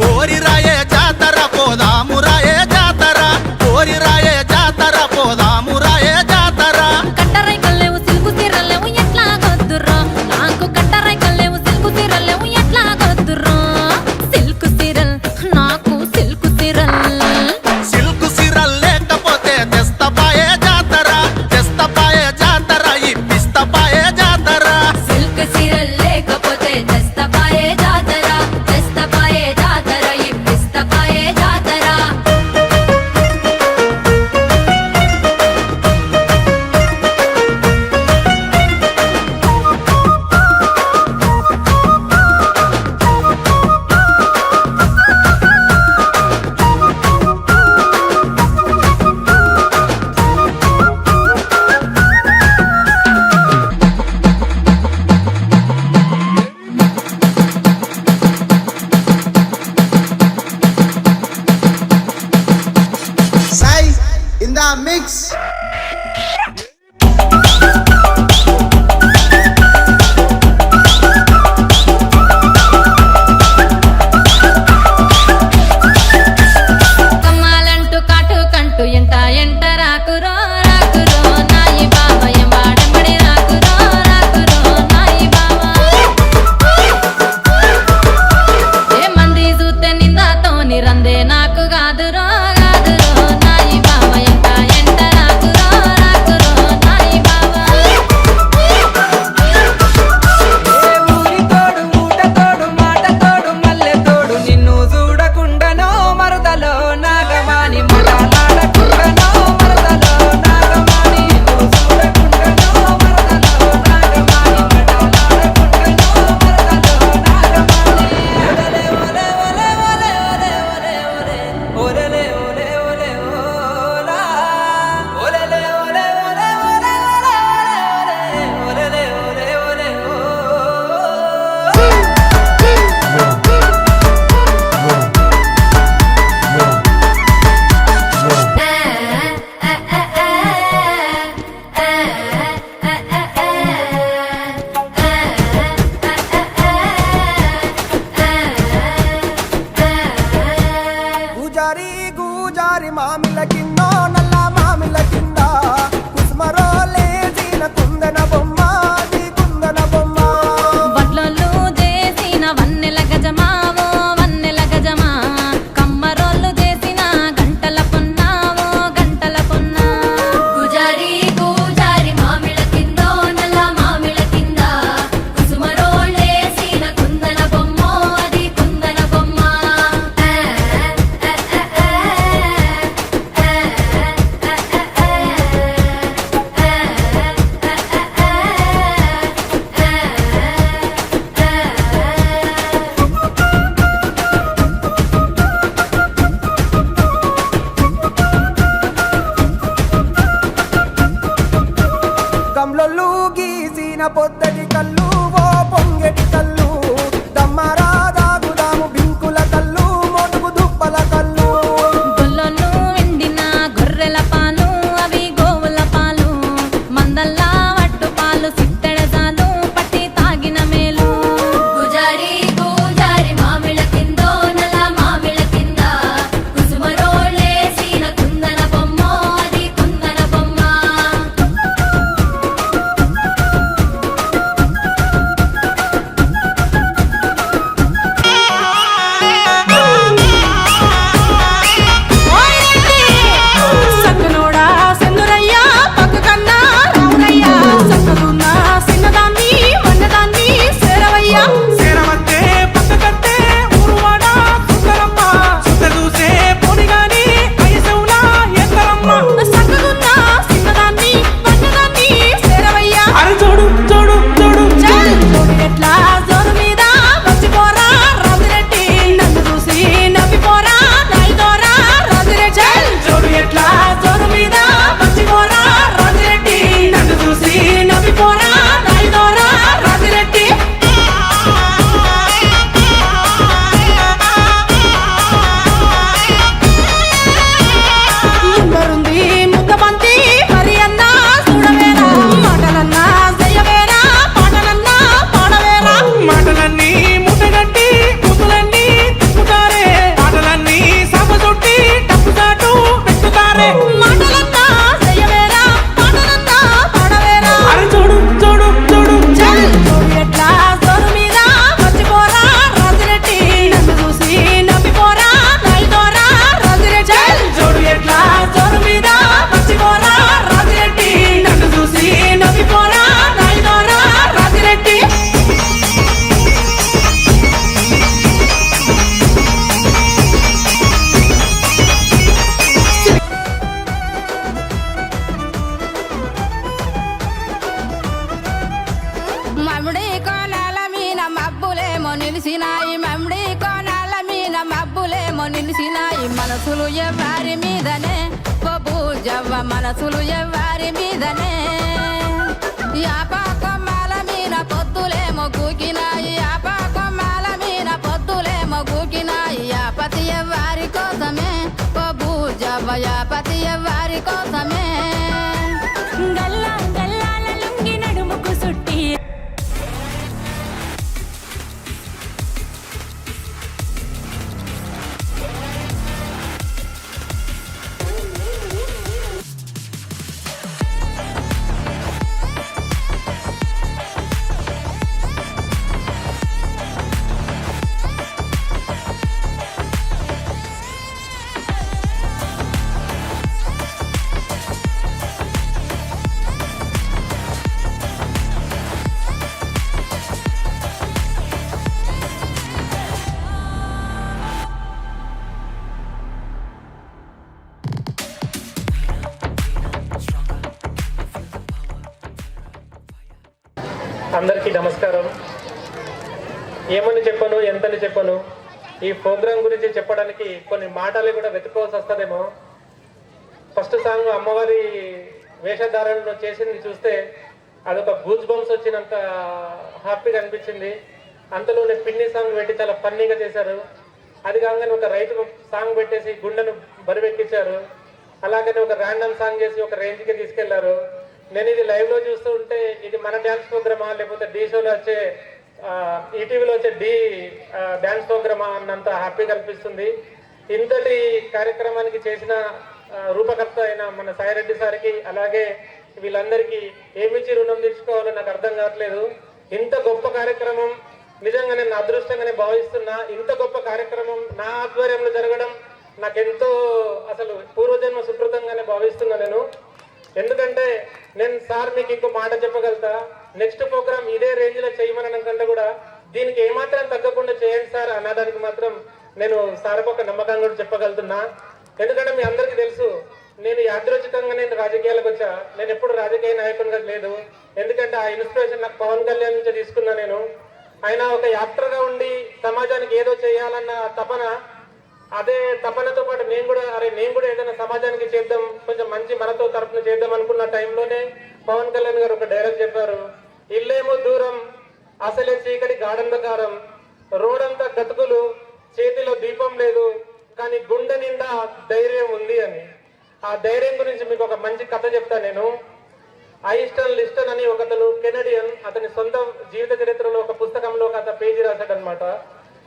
పోరి రాయే జాతర పోదాము రాయే జాతర పోరి రాయే జాతర పోదాము రాయే జాతర కట్టరై కల్లేవు సిల్కు సిర్రలేవు ఎట్లా కొద్దుర్రా నాకు కట్టర మామిల కింద నల్ల మామిల కింద కుసుమరో లేచిన కుందన బొమ్మ అది కుందన బొమ్మ వడ్లలు చేసిన వన్నెల గజమావో వన్నెల గజమా కమ్మరోళ్ళు చేసిన గంటల పొన్నావో గంటల పొన్నా గుజారి గుజారి మామిళ్ళ కిందో నల్ల మామిళ్ళ కింద కుసుమరోళ్ళేసిన కుందన బొమ్మ అది కుందన బొమ్మ గమ్లొల్లు గీసిన పొద్దటి కళ్ళు ఓ పొంగటి కళ్ళు దమ్మరా దాగుదాము బింకుల కళ్ళు మొటుకు దుప్పల కళ్ళు గొల్లలు ఎండిన గొర్రెల పాలు అవి గోవుల పాలు మందల్లా వట్టు పాలు సిట్టెడసాలు పట్టి తాగిన మేలు గుజారి గుజారి మామిళ్ళ కిందో నల్ల మామిళ్ళ కింద కుసుమరోళ్ళేసిన కుందన బొమ్మ అది కుందన బొమ్మ సక్కనోడా సెందురయ్యా పక్క కన్నా రావునయ్యా సక్కదున్న సిన్నదాన్ని వన్నదాన్ని సేరవయ్యా శరవత్తే పక్కకట్టే ఊరువాడ సుందరమ్మ సుత చూసే పోనిగాని ఐసవులా ఎక్కరమ్మ సక్కదున్న సిన్నదాన్ని వన్నదాన్ని సేరవయ్యా అరే చూడు చూడు చూడు చల్ చూడు ఎట్లా జోరు మీద వచ్చిపోరా రాజిరెడ్డి నన్ను చూసి నవ్విపోరా నాయుదోరా రాజిరెడ్డి చల్ చూడు ఎట్లా జోరు మీద వచ్చిపోరా రాజిరెడ్డి నన్ను చూసి నవ్విపోరా నాయుదోరా రాజిరెడ్డి ముందరుంది ముద్దబంతి మరి అన్నా చూడవేరా మాటలన్నా చెయ్యవేరా పాటలన్నా పాడవేరా మాటలన్నీ ముట్టగట్టి కూతులన్నీ తిప్పుతారే పాటలన్నీ సాప చుట్టి టప్పు చాటు పెట్టుతారే మాటలన్నా చెయ్యవేరా పాటలన్నా పాడవేరా అరే చూడు చూడు చూడు చల్ చూడు ఎట్లా జోరు మీద వచ్చిపోరా రాజిరెడ్డి నన్ను చూసి నవ్విపోరా నాయుదోరా రాజిరెడ్డి చల్ చూడు ఎట్లా జోరు మీద వచ్చిపోరా రాజిరెడ్డి నన్ను చూసి నవ్విపోరా నాయుదోరా రాజిరెడ్డి మమ్ముడి కోనాల మీన మబ్బులేమో నిలిసినాయి మమ్ముడి కోనాల మీన మబ్బులేమో నిలిసినాయి మనసులు ఎవ్వారి మీదనే జవ్వ మనసులు ఎవ్వారి మీదనే యాప కొమ్మాల మీన పొద్దులేమో కూకినాయి యాప కొమ్మాల మీన పొద్దులేమో కూకినాయి యాపతి ఎవ్వారి కోసమే జవ్వ యాపతి ఎవ్వారి కోసమే గల్లా గల్లాల లుంగి నడుముకు సుట్టి అందరికీ నమస్కారం. ఏమని చెప్పను ఎంతని చెప్పను, ఈ ప్రోగ్రాం గురించి చెప్పడానికి కొన్ని మాటలు కూడా వెతుకోవాల్సి వస్తుందేమో. ఫస్ట్ సాంగ్ అమ్మవారి వేషధారణలో చేసింది చూస్తే అదొక గూజ్ బంప్స్ వచ్చినంత హ్యాపీగా అనిపించింది. అంతలోనే పిన్ని సాంగ్ పెట్టి చాలా ఫన్నీగా చేశారు. అది కాగానే ఒక రైతు సాంగ్ పెట్టేసి గుండెను బరివెక్కించారు. అలాగనే ఒక ర్యాండమ్ సాంగ్ చేసి ఒక రేంజ్కి తీసుకెళ్లారు. నేను ఇది లైవ్లో చూస్తూ ఉంటే ఇది మన డ్యాన్స్ ప్రోగ్రామా లేకపోతే డీ షోలో వచ్చే ఈటీవీలో వచ్చే డ్యాన్స్ ప్రోగ్రామా అన్నంత హ్యాపీగా అనిపిస్తుంది. ఇంతటి కార్యక్రమానికి చేసిన రూపకర్త అయిన మన సాయిరెడ్డి సార్కి, అలాగే వీళ్ళందరికీ ఏమిచ్చి రుణం తీర్చుకోవాలో నాకు అర్థం కావట్లేదు. ఇంత గొప్ప కార్యక్రమం నిజంగా నేను అదృష్టంగానే భావిస్తున్నా. ఇంత గొప్ప కార్యక్రమం నా ఆధ్వర్యంలో జరగడం నాకెంతో అసలు పూర్వజన్మ సుకృతంగానే భావిస్తున్నా నేను. ఎందుకంటే నేను సార్ మీకు ఇంకో మాట చెప్పగలుగుతా, నెక్స్ట్ ప్రోగ్రామ్ ఇదే రేంజ్ లో చేయమనడం కంటే కూడా దీనికి ఏమాత్రం తగ్గకుండా చేయండి సార్ అనడానికి మాత్రం నేను సార్కు ఒక నమ్మకంగా కూడా చెప్పగలుగుతున్నా. ఎందుకంటే మీ అందరికీ తెలుసు, నేను యాదృచ్ఛికంగా నేను రాజకీయాలకు వచ్చా. నేను ఎప్పుడు రాజకీయ నాయకునిగా లేదు. ఎందుకంటే ఆ ఇన్స్పిరేషన్ నాకు పవన్ కళ్యాణ్ నుంచి తీసుకున్నా. నేను ఆయన ఒక యాక్టర్గా ఉండి సమాజానికి ఏదో చేయాలన్న తపన, అదే తపనతో పాటు నేను కూడా ఏదైనా సమాజానికి చేద్దాం, కొంచెం మంచి మనతో తరపున చేద్దాం అనుకున్న టైంలోనే పవన్ కళ్యాణ్ గారు ఒక డైలాగ్ చెప్పారు, ఇల్లేమో దూరం అసలే చీకటి గాఢంధకారం, రోడంతా గతుకులు చేతిలో దీపం లేదు కానీ గుండె నిండా ధైర్యం ఉంది అని. ఆ ధైర్యం గురించి మీకు ఒక మంచి కథ చెప్తా నేను. ఐస్టన్ లిస్టన్ అని ఒకతను కెనడియన్, అతని సొంత జీవిత చరిత్రలో ఒక పుస్తకంలో ఒక పేజీ రాశాడనమాట.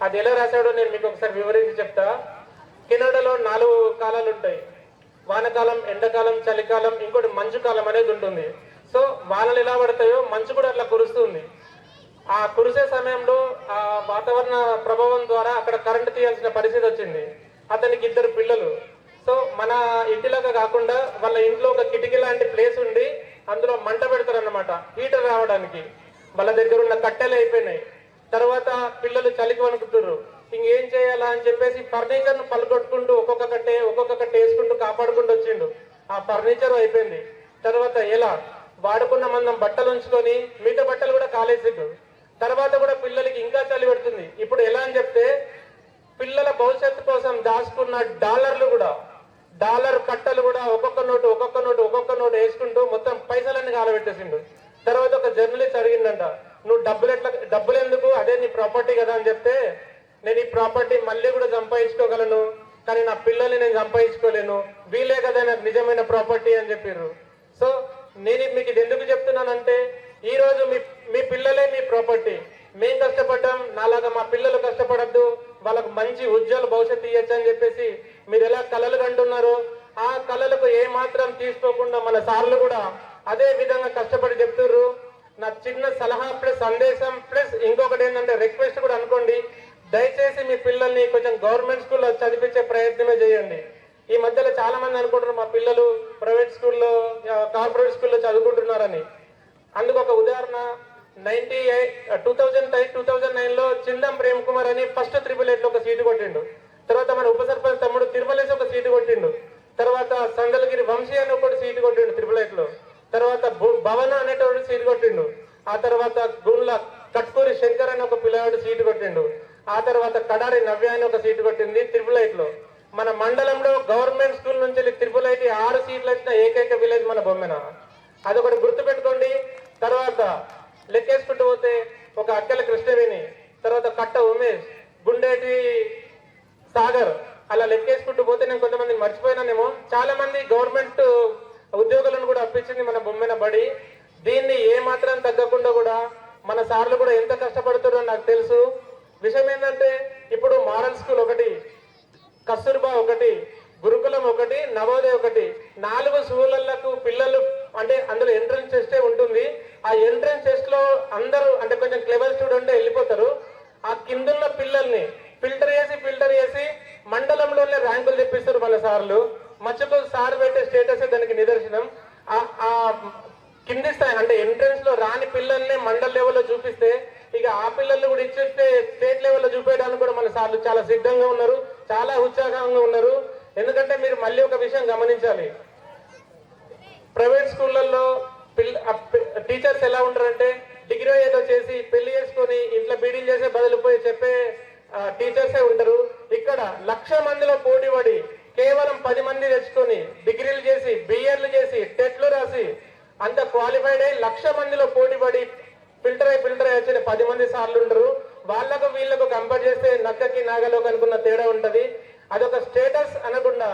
అది ఎలా రాశాడో నేను మీకు ఒకసారి వివరించి చెప్తా. కెనడాలో 4 కాలాలు ఉంటాయి, వానకాలం, ఎండాకాలం, చలికాలం, ఇంకోటి మంచు కాలం అనేది ఉంటుంది. సో వానలు ఎలా పడతాయో మంచు కూడా అట్లా కురుస్తుంది. ఆ కురిసే సమయంలో ఆ వాతావరణ ప్రభావం ద్వారా అక్కడ కరెంటు తీయాల్సిన పరిస్థితి వచ్చింది. అతనికి 2 పిల్లలు. సో మన ఇంటిలాగా కాకుండా వాళ్ళ ఇంట్లో ఒక కిటికీ లాంటి ప్లేస్ ఉండి అందులో మంట పెడతారు అన్నమాట హీటర్ రావడానికి. వాళ్ళ దగ్గర ఉన్న కట్టెలు అయిపోయినాయి. తర్వాత పిల్లలు చలికి వణుకుతున్నారు. ఇంకేం చేయాలా అని చెప్పేసి ఫర్నిచర్ను పలుకొట్టుకుంటూ ఒక్కొక్క కట్టే వేసుకుంటూ కాపాడుకుంటూ వచ్చిండు. ఆ ఫర్నిచర్ అయిపోయింది. తర్వాత ఎలా వాడుకున్న మందం బట్టలు ఉంచుకొని మిగతా బట్టలు కూడా కాలేసిండు. తర్వాత కూడా పిల్లలకి ఇంకా చలి పెడుతుంది. ఇప్పుడు ఎలా అని చెప్తే పిల్లల భవిష్యత్తు కోసం దాచుకున్న డాలర్ కట్టలు కూడా ఒక్కొక్క నోటు వేసుకుంటూ మొత్తం పైసలన్నీ కాలబెట్టేసిండు. తర్వాత ఒక జర్నలిస్ట్ అడిగిందంట, నువ్వు డబ్బులు ఎందుకు, అదే నీ ప్రాపర్టీ కదా అని చెప్తే, నేను ఈ ప్రాపర్టీ మళ్ళీ కూడా సంపాదించుకోగలను కానీ నా పిల్లల్ని నేను సంపాదించుకోలేను, వీలే కదా నాకు నిజమైన ప్రాపర్టీ అని చెప్పారు. సో నేను మీకు ఇది ఎందుకు చెప్తున్నానంటే, ఈ రోజు మీ పిల్లలే మీ ప్రాపర్టీ. మేం కష్టపడ్డాం, నాలాగా మా పిల్లలు కష్టపడద్దు, వాళ్ళకు మంచి ఉజ్వల భవిష్యత్తు ఇవ్వచ్చు అని చెప్పేసి మీరు ఎలా కలలు కంటున్నారో ఆ కళలకు ఏ మాత్రం తీసుకోకుండా మన సార్లు కూడా అదే విధంగా కష్టపడి చెప్తున్నారు. నా చిన్న సలహా ప్లస్ సందేశం ప్లస్ ఇంకొకటి ఏంటంటే రిక్వెస్ట్ కూడా అనుకోండి, దయచేసి మీ పిల్లల్ని కొంచెం గవర్నమెంట్ స్కూల్లో చదివించే ప్రయత్నమే చేయండి. ఈ మధ్యలో చాలా మంది అనుకుంటున్నారు మా పిల్లలు ప్రైవేట్ స్కూల్లో కార్పొరేట్ స్కూల్లో చదువుకుంటున్నారని. అందుకు ఒక ఉదాహరణ, 2009లో చిందం ప్రేమ్ కుమార్ అని ఫస్ట్ 888 లో ఒక సీటు కొట్టిండు. తర్వాత మన ఉప సర్పంచ్ తమ్ముడు తిరుమలేసి ఒక సీటు కొట్టిండు. తర్వాత సందలగిరి వంశీ అని ఒకటి సీటు కొట్టిండు 888 లో. తర్వాత భవన అనేటువంటి సీటు కొట్టిండు. ఆ తర్వాత గుండ్ల కట్కూరి శంకర్ అని ఒక పిల్లవాడు సీటు కొట్టిండు. ఆ తర్వాత కడారి నవ్య అని ఒక సీటు కొట్టింది 888 లో. మన మండలంలో గవర్నమెంట్ స్కూల్ నుంచి 888 6 సీట్లు వచ్చిన ఏకైక విలేజ్ మన బొమ్మెన. అదొకటి గుర్తు పెట్టుకోండి. తర్వాత లెక్కేసుకుంటూ పోతే ఒక అక్కల కృష్ణవేణి, తర్వాత కట్ట ఉమేష్, గుండేటి సాగర్, అలా లెక్కేసుకుంటూ పోతే నేను కొంతమందిని మర్చిపోయినానేమో. చాలా మంది గవర్నమెంట్ ఉద్యోగులను కూడా అప్పించింది మన బొమ్మెన బడి. దీన్ని ఏ మాత్రం తగ్గకుండా కూడా మన సార్లు కూడా ఎంత కష్టపడుతున్నారో నాకు తెలుసు. విషయం ఏంటంటే ఇప్పుడు మోడల్ స్కూల్ ఒకటి, కస్తూర్బా ఒకటి, గురుకులం ఒకటి, నవోదయ ఒకటి, 4 స్కూళ్ళకు పిల్లలు అంటే అందులో ఎంట్రన్స్ టెస్టే ఉంటుంది. ఆ ఎంట్రన్స్ టెస్ట్ లో అందరూ అంటే కొంచెం క్లెవర్ స్టూడెంట్ వెళ్ళిపోతారు. ఆ కిందున్న పిల్లల్ని ఫిల్టర్ చేసి మండలంలోనే ర్యాంకులు తెప్పిస్తారు మన సార్లు. మచ్చకు సార్ పెట్టే స్టేటస్ దానికి నిదర్శనం. ఆ కింది స్థాయి అంటే ఎంట్రన్స్ లో రాని పిల్లల్ని మండల్ లెవెల్లో చూపిస్తే ఇక ఆ పిల్లల్ని కూడా ఇచ్చేస్తే స్టేట్ లెవెల్లో చూపేయడానికి కూడా మన సార్లు చాలా సిద్ధంగా ఉన్నారు, చాలా ఉత్సాహంగా ఉన్నారు. ఎందుకంటే మీరు మళ్ళీ ఒక విషయం గమనించాలి, ప్రైవేట్ స్కూళ్ళల్లో టీచర్స్ ఎలా ఉంటారంటే డిగ్రీ ఏదో చేసి పెళ్లి చేసుకొని ఇంట్లో బీడీలు చేసే బదులు పోయి చెప్పే టీచర్సే ఉంటారు. ఇక్కడ 1,00,000 మందిలో పోటీ పడి కేవలం 10 మంది తెచ్చుకొని డిగ్రీలు చేసి బిఎడ్లు చేసి టెట్లు రాసి అంత క్వాలిఫైడ్ అయ్యి 1,00,000 మందిలో పోటీ పడి ఫిల్టర్ అయి వచ్చిన 10 మంది సార్లు ఉండరు. వాళ్ళకు వీళ్ళకు కంపేర్ చేస్తే నక్కకి నాగలోకి అనుకున్న తేడా ఉంటది. అదొక స్టేటస్ అనకుండా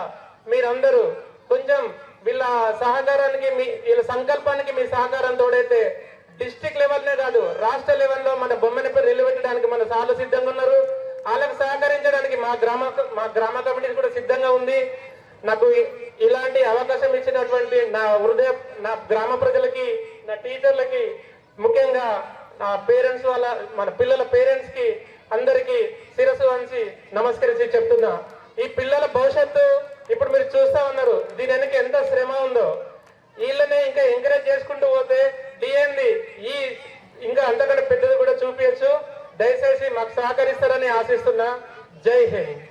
మీరందరూ కొంచెం వీళ్ళ సహకారానికి వీళ్ళ సంకల్పానికి మీ సహకారం తోడైతే డిస్ట్రిక్ట్ లెవెల్నే కాదు రాష్ట్ర లెవెల్లో మన బొమ్మని పేరు నిలబెట్టడానికి మన సార్లు సిద్ధంగా ఉన్నారు. వాళ్ళకు సహకరించడానికి మా గ్రామ కమిటీ కూడా సిద్ధంగా ఉంది. నాకు ఇలాంటి అవకాశం ఇచ్చినటువంటి నా గ్రామ ప్రజలకి, నా టీచర్లకి, ముఖ్యంగా నా పేరెంట్స్ మన పిల్లల పేరెంట్స్ కి అందరికి శిరస్సు వంచి నమస్కరించి చెప్తున్నా. ఈ పిల్లల భవిష్యత్తు ఇప్పుడు మీరు చూస్తా ఉన్నారు, దీని వెనక ఎంత శ్రమ ఉందో. వీళ్ళనే ఇంకా ఎంకరేజ్ చేసుకుంటూ పోతే డిఎన్ది ఇంకా అంతకంటే పెద్దది కూడా చూపించచ్చు. దయచేసి మాకు సహకరిస్తారని ఆశిస్తున్నా. జై హింద్.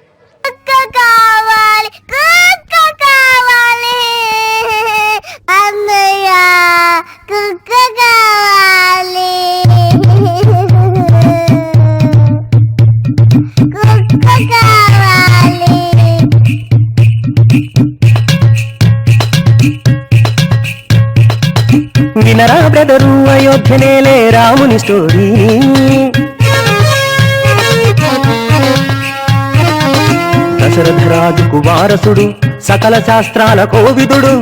వినరా బ్రదరు, అయోధ్యనేలే రాముని స్టోరీ. దశరథరాజుకు వారసుడు, సకల శాస్త్రాల కోవిదుడు,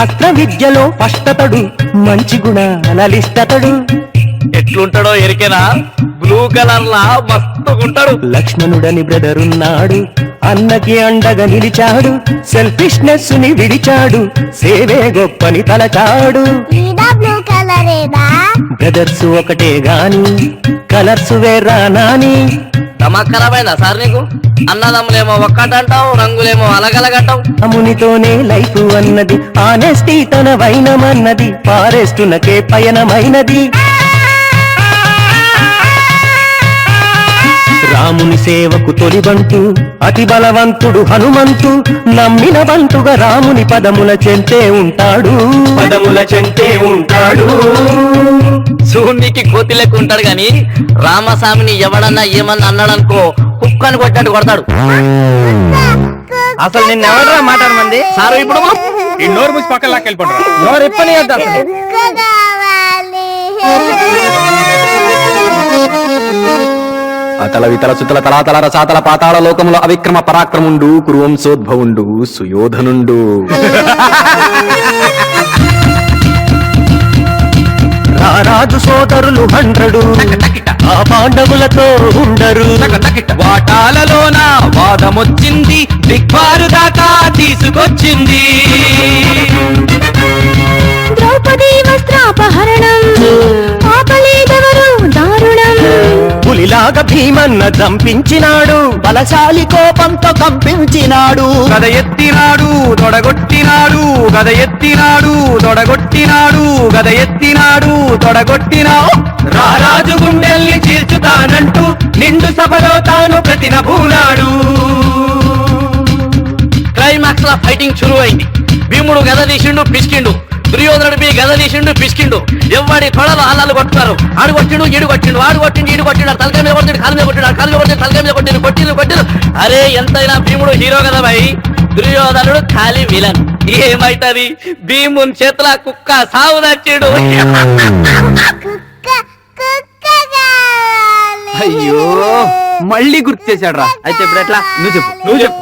అస్త్ర విద్యలో ఫస్టతడు, మంచి గుణాలిష్టతడు. ఎట్లుంటాడో ఎరికేనా? బ్లూ కలర్ లా మస్తుకుంటాడు. లక్ష్మణుడని బ్రదరున్నాడు, అన్నకి అండగా నిలిచాడు, సెల్ఫిష్నెస్ ని విడిచాడు, సేవే గొప్పని తలచాడు. బ్రదర్స్ ఒకటే గాని కలర్స్ వేరా నాని. తమక్కరమైందా సార్ నీకు? అన్నదమ్ములేమో ఒక్కటంటావు, రంగులేమో అలగలగంటావు. అమునితోనే లైఫ్ అన్నది, ఆనెస్టీ తన వైనమన్నది, ఫారెస్టునకే పయనమైనది. రాముని సేవకు తొలిబంటు, అతి బలవంతుడు హనుమంతు, నమ్మిన బంటుగా రాముని పదముల చెంతే ఉంటాడు, పదముల చెంతే ఉంటాడు. శూన్యకి కోతి లెక్క ఉంటాడు గాని రామస్వామిని ఎవడన్నా ఏమన్నా అన్నాడనుకో కుక్కని కొట్టాడు కొడతాడు. అసలు నిన్న ఎవడరా మాట్లాడమంది సారు ఇప్పుడు ఈ నోరు మూసి పక్కన లాక్కి వెళ్ళిపోతారు. ఎవరు ఎప్పని అతల వితల సుతల తలాతల రసాతల పాతాళ లోకముల అవిక్రమ పరాక్రముండు, కురువంశోద్భవుండు, సుయోధనుండు. రారాజు సోదరులు 100, ఆ పాండవులతో ఉండరు. వాటాలలోన వాదమొచ్చింది, దిగ్బారు దాకా తీసుకొచ్చింది. ద్రౌపది వస్త్రాపహరణం, ఆపలేదెవరు దారుణం. పులిలాగా భీమన్న చంపించినాడు, బలశాలి కోపంతో కంపించినాడు. గద ఎత్తినాడు తొడగొట్టినాడు, గద ఎత్తినాడు తొడగొట్టినాడు, గద ఎత్తినాడు తొడగొట్టినాడు. రారాజు గుండెల్ని చీల్చుతానంటూ నిండు సభలో తాను ప్రతినబూనాడు. క్లైమాక్స్ లా ఫైటింగ్ చురువైంది. భీముడు గద తీసిండు పిసికిండు, దుర్యోధనుడు మీ గద తీసిండు పిసికిండు. ఎవడి తొడలు అల్లాలు కొట్టున్నారు. ఆడు కొట్టిండు ఈడు కొట్టిండు, ఆడు కొట్టిండు ఈడు కొట్టిండు, తలకాయ మీద కొట్టిండు కాలు మీద కొట్టిండు, కాలు మీద కొట్టిండు తలకాయ మీద కొట్టిండు, కొట్టిండు కొట్టిండు. అరే ఎంతైనా భీముడు హీరో కదా భయ్, దుర్యోధనుడు ఖాళీ విలన్. ఏమైతది? భీముని చేతుల కుక్క సాగు నచ్చాడు. అయ్యో మళ్ళీ గుర్తు చేశాడు రా. అయితే ఇప్పుడు ఎట్లా? నువ్వు చెప్పు, నువ్వు చెప్పు,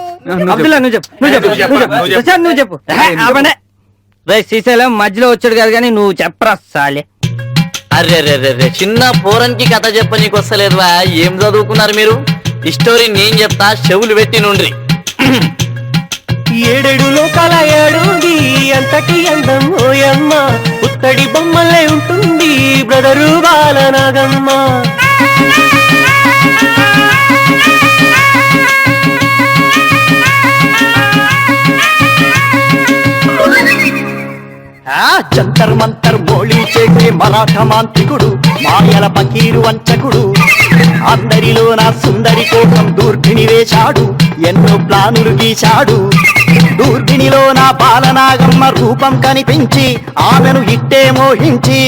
అబ్దుల్లా నువ్వు చెప్పు, నువ్వు చెప్పు, నువ్వు చెప్పు. శ్రీశైలం మధ్యలో వచ్చాడు కదా కానీ నువ్వు చెప్పరా సాలే. అరే రే రే రే, చిన్న పోరన్కి కథ చెప్ప నీకు వస్తలేదువా? ఏం చదువుకున్నారు మీరు? ఈ స్టోరీ నేను చెప్తా, చెవులు పెట్టి నుండ్రి. 7 లోకాల ఏడుంది, అంతటి అందం ఓయమ్మ, పుత్తడి బొమ్మలే ఉంటుంది బ్రదరు బాలనాగమ్మ. జంతర్ మంతర్ మోళీ చేసే మరాఠ మాంత్రికుడు, మాయల పకీరు వంచకుడు, అందరిలో నా సుందరి కోసం దూర్భిణి వేశాడు, ఎన్నో ప్లానులు గీశాడు. దూర్భిణిలో నా బాలనాగమ్మ రూపం కనిపించి ఆమెను ఇట్టే మోహించి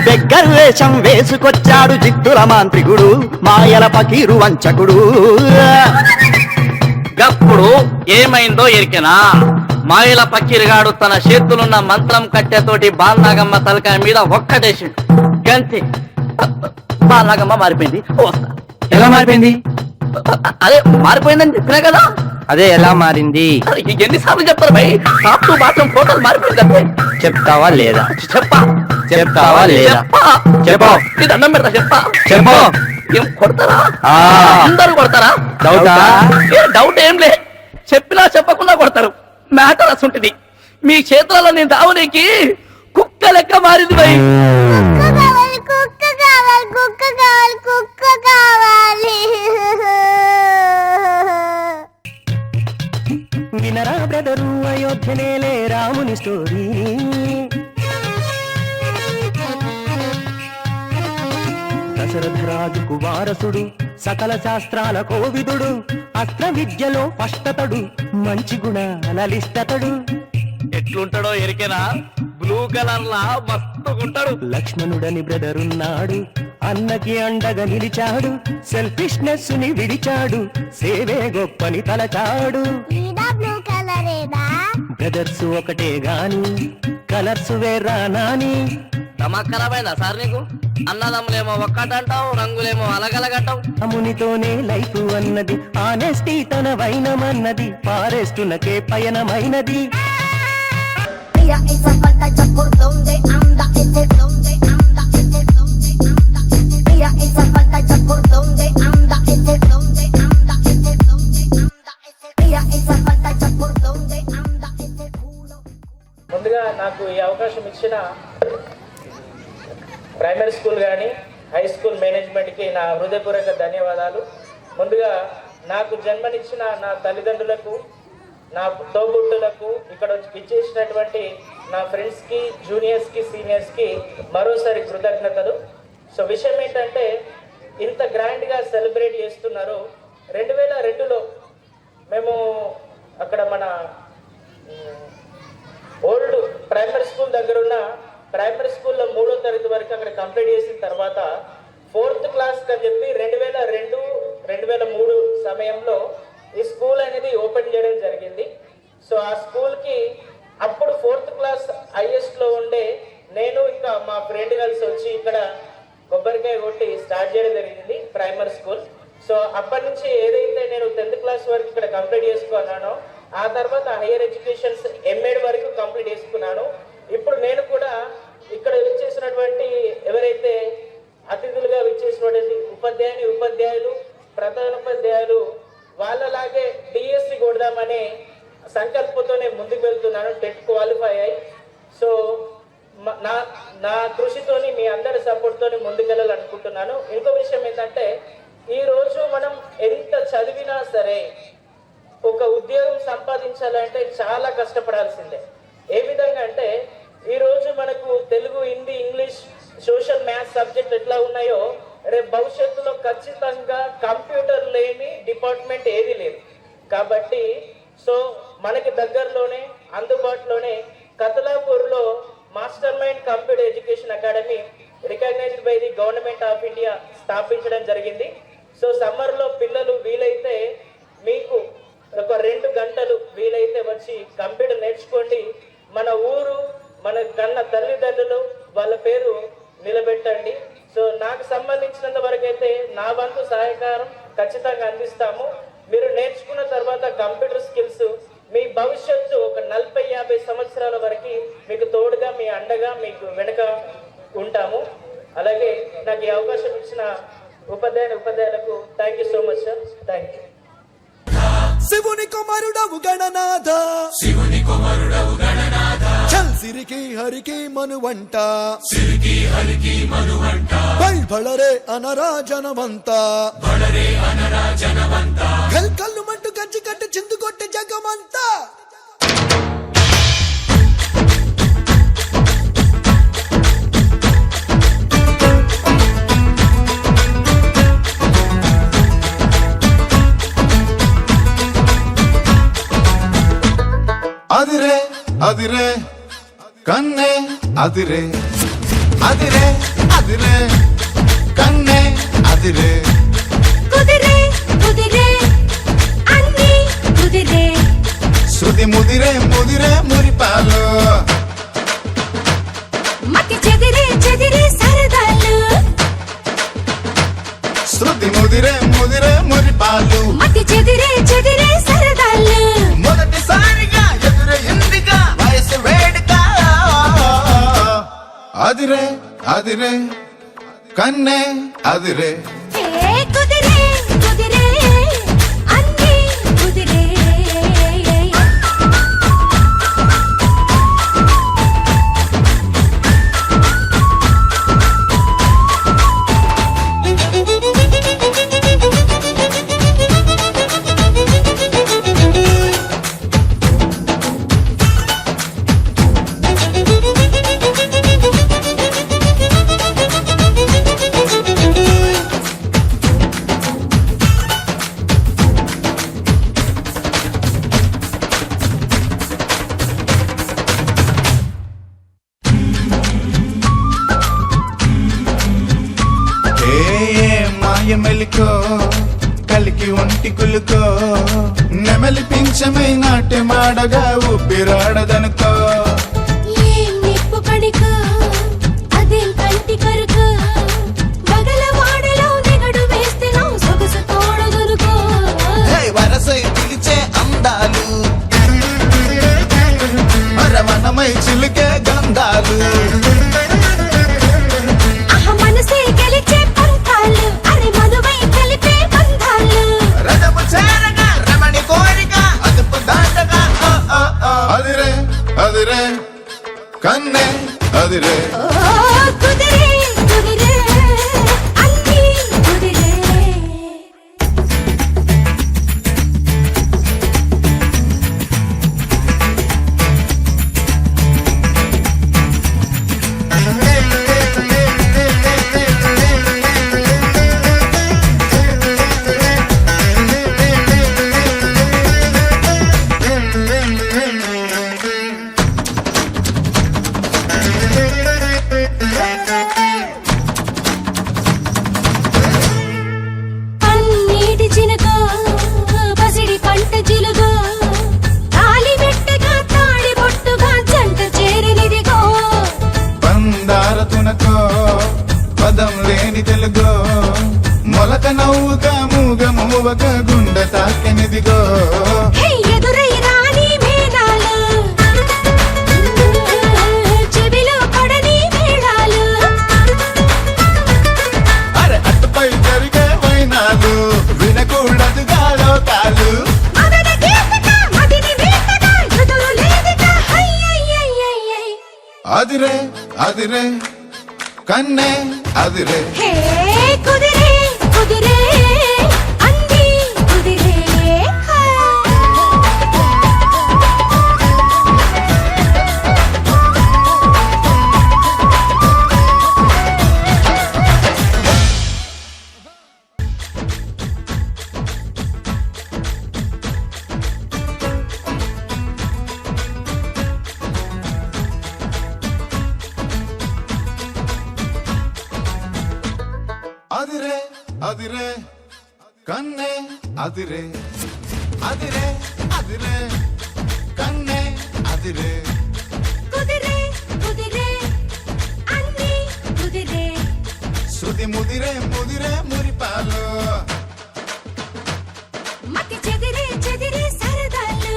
దగ్గర వేషం వేసుకొచ్చాడు జిత్తుల మాంత్రికుడు, మాయల పకీరు వంచకుడు. గప్పుడు ఏమైందో ఎరికెనా? మాయల పక్కిరిగాడు తన చేతులున్న మంత్రం కట్టెతోటి బాలనాగమ్మ తలకాయ మీద ఒక్కటేసిండు. గంతే, బాలనాగమ్మ మారిపోయింది. వస్తా. ఎలా మారిపోయింది? అదే మారిపోయిందని చెప్పినా కదా. అదే ఎలా మారింది? ఎన్నిసార్లు చెప్తారు భయ్? టాప్ టు బాటం ఫోటోలు మారిపోయింది. చెప్తావా లేదా? చెప్పా. చెప్తావా లేదా? చెప్పు. నీ దండం పెడతా చెప్పా. చెప్పు. ఏం కొడతారా? అందరూ కొడతారా? డౌటా? డౌట్ ఏం లే, చెప్పినా చెప్పకుండా కొడతారు. మ్యాటర్ అసంటిది. మీ క్షేత్రాల్లో నేను దావునికి కుక్క లెక్క మారింది భయ్. వినరా బ్రదరు అయోధ్యనేలే రాముని స్టోరీ. దశరథరాజుకు వారసుడు, సకల శాస్త్రాల కోవిదుడు, అస్త్ర విద్యలో ఫస్టతడు, మంచి గుణాల లిష్టతడు. ఎట్లుంటాడో ఎరికేనా? బ్లూ కలర్ లా మస్తుకుంటాడు. లక్ష్మణుడని బ్రదరున్నాడు, అన్నకి అండగా నిలిచాడు, సెల్ఫిష్నెస్ ని విడిచాడు, సేవే గొప్పని తలచాడు. బ్రదర్స్ ఒకటే గాని కలర్స్ వేరా నాని. తమా ఖరాబైందా సార్ నీకు? అన్నదమ్ములేమో ఒక్కటంటావు, రంగులేమో అలగలగంటావు. అమునితోనే లైఫ్ అన్నది, ఆనెస్టీ తన వైనమన్నది, ఫారెస్టునకే పయనమైనది. ముందుగా నాకు ఈ అవకాశం ఇచ్చిన ప్రైమరీ స్కూల్ కానీ హై స్కూల్ మేనేజ్మెంట్కి నా హృదయపూర్వక ధన్యవాదాలు. ముందుగా నాకు జన్మనిచ్చిన నా తల్లిదండ్రులకు, నా తోబుట్టులకు, ఇక్కడ ఇచ్చేసినటువంటి నా ఫ్రెండ్స్కి, జూనియర్స్కి, సీనియర్స్కి మరోసారి కృతజ్ఞతలు. సో విషయం ఏంటంటే, ఇంత గ్రాండ్గా సెలబ్రేట్ చేస్తున్నారు. 2002లో మేము అక్కడ మన ఓల్డ్ ప్రైమరీ స్కూల్ దగ్గర ఉన్న ప్రైమరీ స్కూల్లో 3వ తరగతి వరకు అక్కడ కంప్లీట్ చేసిన తర్వాత 4th క్లాస్ అని చెప్పి 2002, 2003 సమయంలో ఈ స్కూల్ అనేది ఓపెన్ చేయడం జరిగింది. సో ఆ స్కూల్కి అప్పుడు 4th క్లాస్ హైయెస్ట్లో ఉండే నేను ఇంకా మా ఫ్రెండ్ కలిసి వచ్చి ఇక్కడ కొబ్బరికాయ కొట్టి స్టార్ట్ చేయడం జరిగింది ప్రైమరీ స్కూల్. సో అప్పటి నుంచి ఏదైతే నేను 10th క్లాస్ వరకు ఇక్కడ కంప్లీట్ చేసుకున్నానో, ఆ తర్వాత హైయర్ ఎడ్యుకేషన్స్ ఎంఎడ్ వరకు కంప్లీట్ చేసుకున్నాను. ఇప్పుడు నేను కూడా ఇక్కడ విచ్చేసినటువంటి ఎవరైతే అతిథులుగా విచ్చేసినటువంటి ఉపాధ్యాయులు, ప్రధానోపాధ్యాయులు వాళ్ళలాగే డిఎస్సి కొడదామనే సంకల్పంతోనే ముందుకు వెళ్తున్నాను. టెట్ క్వాలిఫై అయ్యి. సో నా కృషితోని, మీ అందరి సపోర్ట్తోని ముందుకెళ్ళాలనుకుంటున్నాను. ఇంకో విషయం ఏంటంటే, ఈరోజు మనం ఎంత చదివినా సరే ఒక ఉద్యోగం సంపాదించాలంటే చాలా కష్టపడాల్సిందే. ఏ విధంగా అంటే, ఈరోజు మనకు Telugu, Hindi, English, social, maths subject ఎట్లా ఉన్నాయో, రేపు భవిష్యత్తులో ఖచ్చితంగా కంప్యూటర్ లేని డిపార్ట్మెంట్ ఏది లేదు. కాబట్టి సో మనకి దగ్గరలోనే అందుబాటులోనే కతలాపూర్లో master mind computer education academy recognised by the government of India స్థాపించడం జరిగింది. సో సమ్మర్లో పిల్లలు వీలైతే మీకు ఒక 2 గంటలు వీలైతే వచ్చి కంప్యూటర్ నేర్చుకోండి. మన ఊరు, మన కన్న తల్లిదండ్రులు వాళ్ళ పేరు నిలబెట్టండి. సో నాకు సంబంధించినంత వరకు అయితే నా వంతు సహకారం ఖచ్చితంగా అందిస్తాము. మీరు నేర్చుకున్న తర్వాత కంప్యూటర్ స్కిల్స్ మీ భవిష్యత్తు ఒక 40-50 సంవత్సరాల వరకు మీకు తోడుగా, మీ అండగా, మీకు వెనుక ఉంటాము. అలాగే నాకు ఈ అవకాశం ఇచ్చిన ఉపాధ్యాయులకు thank you so much sir. Thank you. శివుని కుమారుడవు గణనాథ, చల్ సిరికి హరికి మనువంట, బళరే అనరా జనమంత, కల్కల్లు మంటు కంచి కట్టి చిందు కొట్టి జగమంతా. అదిరే అదిరే కన్నే అదిరే, అదిరే అదిరే కన్నే అదిరే, కుదిరే కుదిరే అన్ని కుదిరే, శృతి ముదిరే ముదిరే మురిపాలు, మతి చెదిరే చెదిరే సరదాలు, శృతి ముదిరే ముదిరే మురిపాలు, మతి చెదిరే చెదిరే సరదాలు, మొదటిసారిగా ఎదురే ఇందిగా వయసు వేడుక, అదిరే కన్నే అదిరే ఏ కుదిరే కుదిరే అన్నీ కుదిరే మెలికో కలికి ఒంటి కులుకో నెమలి పింఛమై నాట్య మాడగా ఊపిరాడదనుకో ఏం నిప్పు కణికో అదేం కంటి కరుకో బగల వాడలో నిగడు వేస్తే నా సొగసు తోడదనుకో వరసై పిలిచే అందాలు మరమనమై చిలుకే గంధాలు మనసే గెలిచే పంతాలు అరే మధువై కలిపే బంధాలు రథము చేరగా రమణి కోరిక అదుపు దాటగా అదిరే అదిరే కన్నే అదిరే ఓ కుదిరే కుదిరే అన్నీ కుదిరే పన్నీటి చినుకో పసిడి పంట చిలుగో తాలి మెట్టగా తాడి బొట్టుగా జంట చేరినిదిగో బందార తునకో పదం లేని తెలుగో మొలక నవ్వుగా మూగ మూవక గుండె తాకెనిదిగో హే ఎదురై రాని మేనాలు చెవిలో పడని మేళాలు అరే అటుపై జరిగే వైనాలు వినకూడదుగా లోకాలు మదన గీతక మదిని వీతక ఎదురు లేదిక హయ్యయ్యయ్యయ్యై అదిరే అదిరే కన్నే అదిరే హే కుదిరే కుదిరే అన్నీ కుదిరే అదిరే అదిరే కన్నే అదిరే అదిరే అదిరే కన్నే అదిరే కుదిరే కుదిరే అన్నీ కుదిరే శృతి ముదిరే ముదిరే మురిపాలు మతి చెదిరే చెదిరే సరదాలు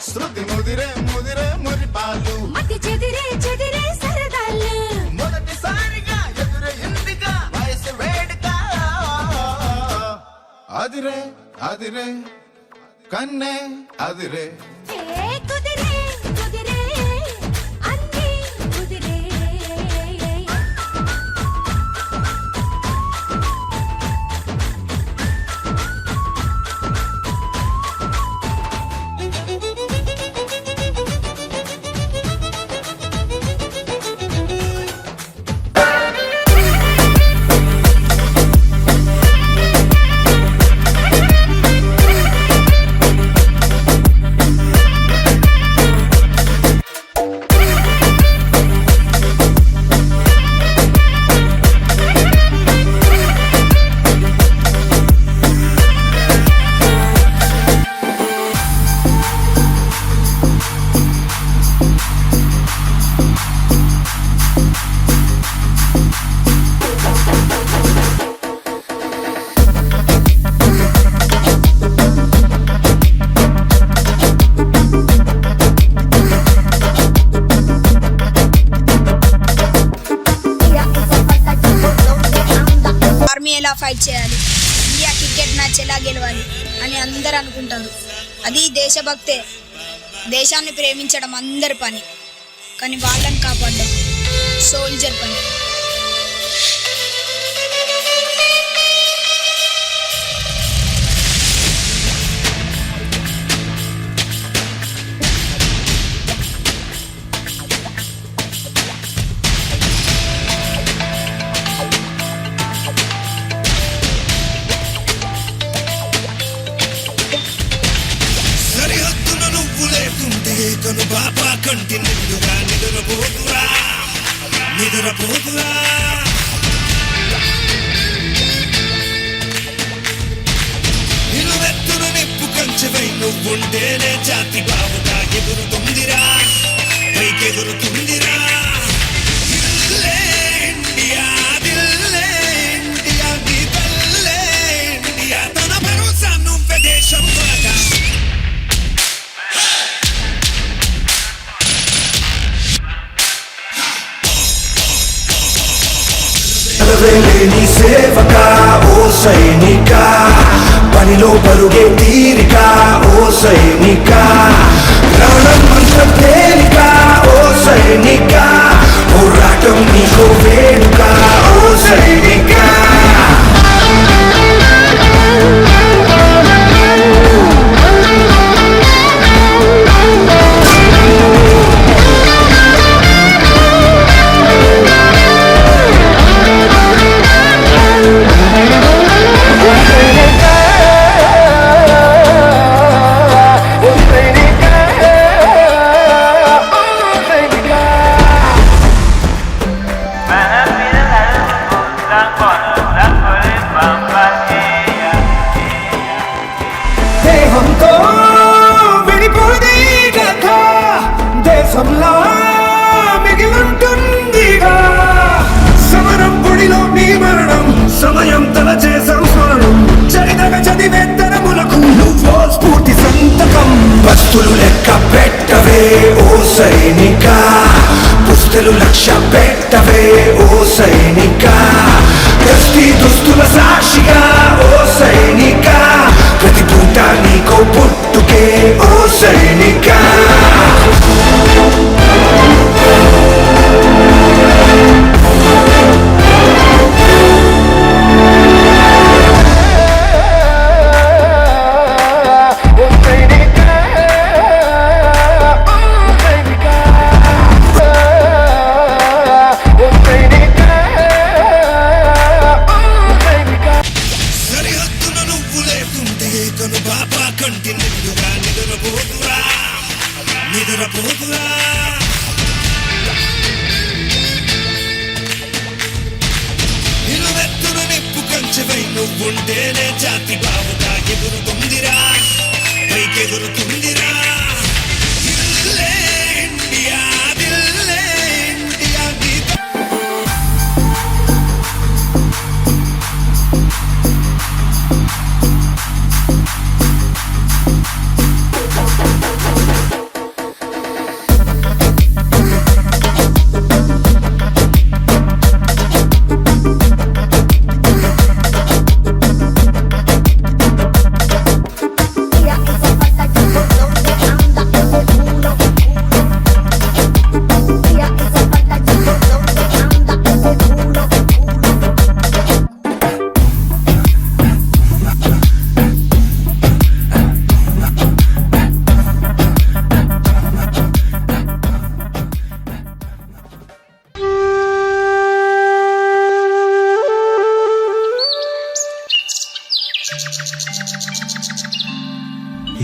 శృతి ముదిరే ముదిరే మురిపాలు మతి చెదిరే చెదిరే సరదాలు మొదటిసారిగా ఎదురే ఇందిగా వయసు వేడుక అదిరే అదిరే కన్నే అదిరే ఏ కుదిరే కుదిరే అన్నీ కుదిరే అని అందరు అనుకుంటారు. అది దేశభక్తే. దేశాన్ని ప్రేమించడం అందరి పని, కానీ వాళ్ళని కాపాడడం సోల్జర్ పని. సరిహద్దున నువ్వు లేకుంటే కను బాబా కంటి నిండుగా నిద్రపోతురా నిలువెత్తున నిప్పు కంచెవై నువ్వుంటేనే జాతి బావుగా ఎగురుతుందిరా, పైకెగురుతుందిరా. దిల్లే ఇండియా, దిల్లే ఇండియా, నీ తల్లే ఇండియా, తన భరోసా నువ్వే దేశం కొనగా. నీ సేవక ఓ సైనిక, పనిలో పరుగే తీరిక ఓ సైనిక, ప్రాణం మంత్రం తేలిక ఓ సైనిక, పోరాటం నీకో వేడుక ఓ సైనిక. దేహంతో విడిపోదే కథ దేశంలా మిగిలుంటుందిగా. సమరం పొడిలో నీ మరణం, సమయం తలచే సంస్మరణం, చరితగా చదివే తరములకు నువ్వో స్ఫూర్తి సంతకం. వస్తులు లెక్క పెట్టవే ఓ సైనిక, పుస్తలు లక్ష్య పెట్టవే ఓ సైనిక, దృష్టి దుస్తుల సాక్షిగా ఓ సైనిక, ప్రతి పూట నీకో పుట్టుకే ఓ సైనిక. సరిహద్దున నువ్వు లేకుంటే కను బాబా కంటి నిండుగా నిద్రపోతురా. నిలువెత్తున నిప్పు కంచెవై నువ్వుంటేనే జాతి బావుగా ఎగురుతుందిరా, పైకెగురుతుందిరా. దిల్లే ఇండియా, దిల్లే ఇండియా, నీ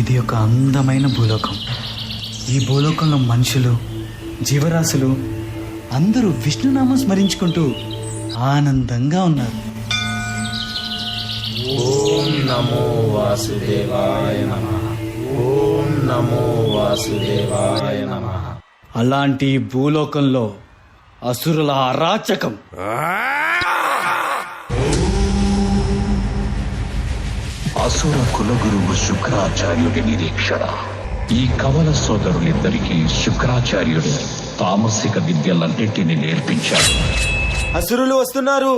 ఇది ఒక అందమైన భూలోకం. ఈ భూలోకంలో మనుషులు, జీవరాశులు అందరూ విష్ణునామం స్మరించుకుంటూ ఆనందంగా ఉన్నారు. ఓం నమో వాసుదేవాయ నమః. ఓం నమో వాసుదేవాయ నమః. అలాంటి భూలోకంలో అసురుల అరాచకం. అసుర కులగురువు శుక్రాచార్యుడి నిరీక్షణ. ఈ కవల సోదరులిద్దరికీ శుక్రాచార్యుడు తామసిక విద్యలన్నింటినీ నేర్పించాడు. అసురులు వస్తున్నారు.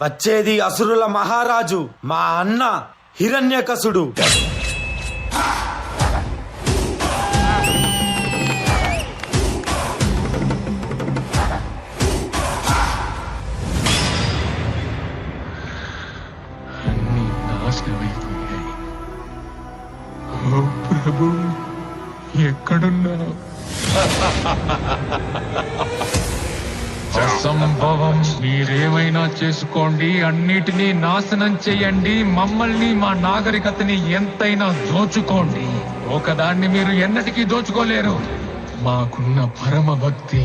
వచ్చేది అసురుల మహారాజు మా అన్న హిరణ్యకసుడు. ప్రభు ఎక్కడున్నావు? అసంభవం. మీరేమైనా చేసుకోండి, అన్నిటినీ నాశనం చెయ్యండి, మమ్మల్ని మా నాగరికతని ఎంతైనా దోచుకోండి, ఒకదాన్ని మీరు ఎన్నటికీ దోచుకోలేరు. మాకున్న పరమ భక్తి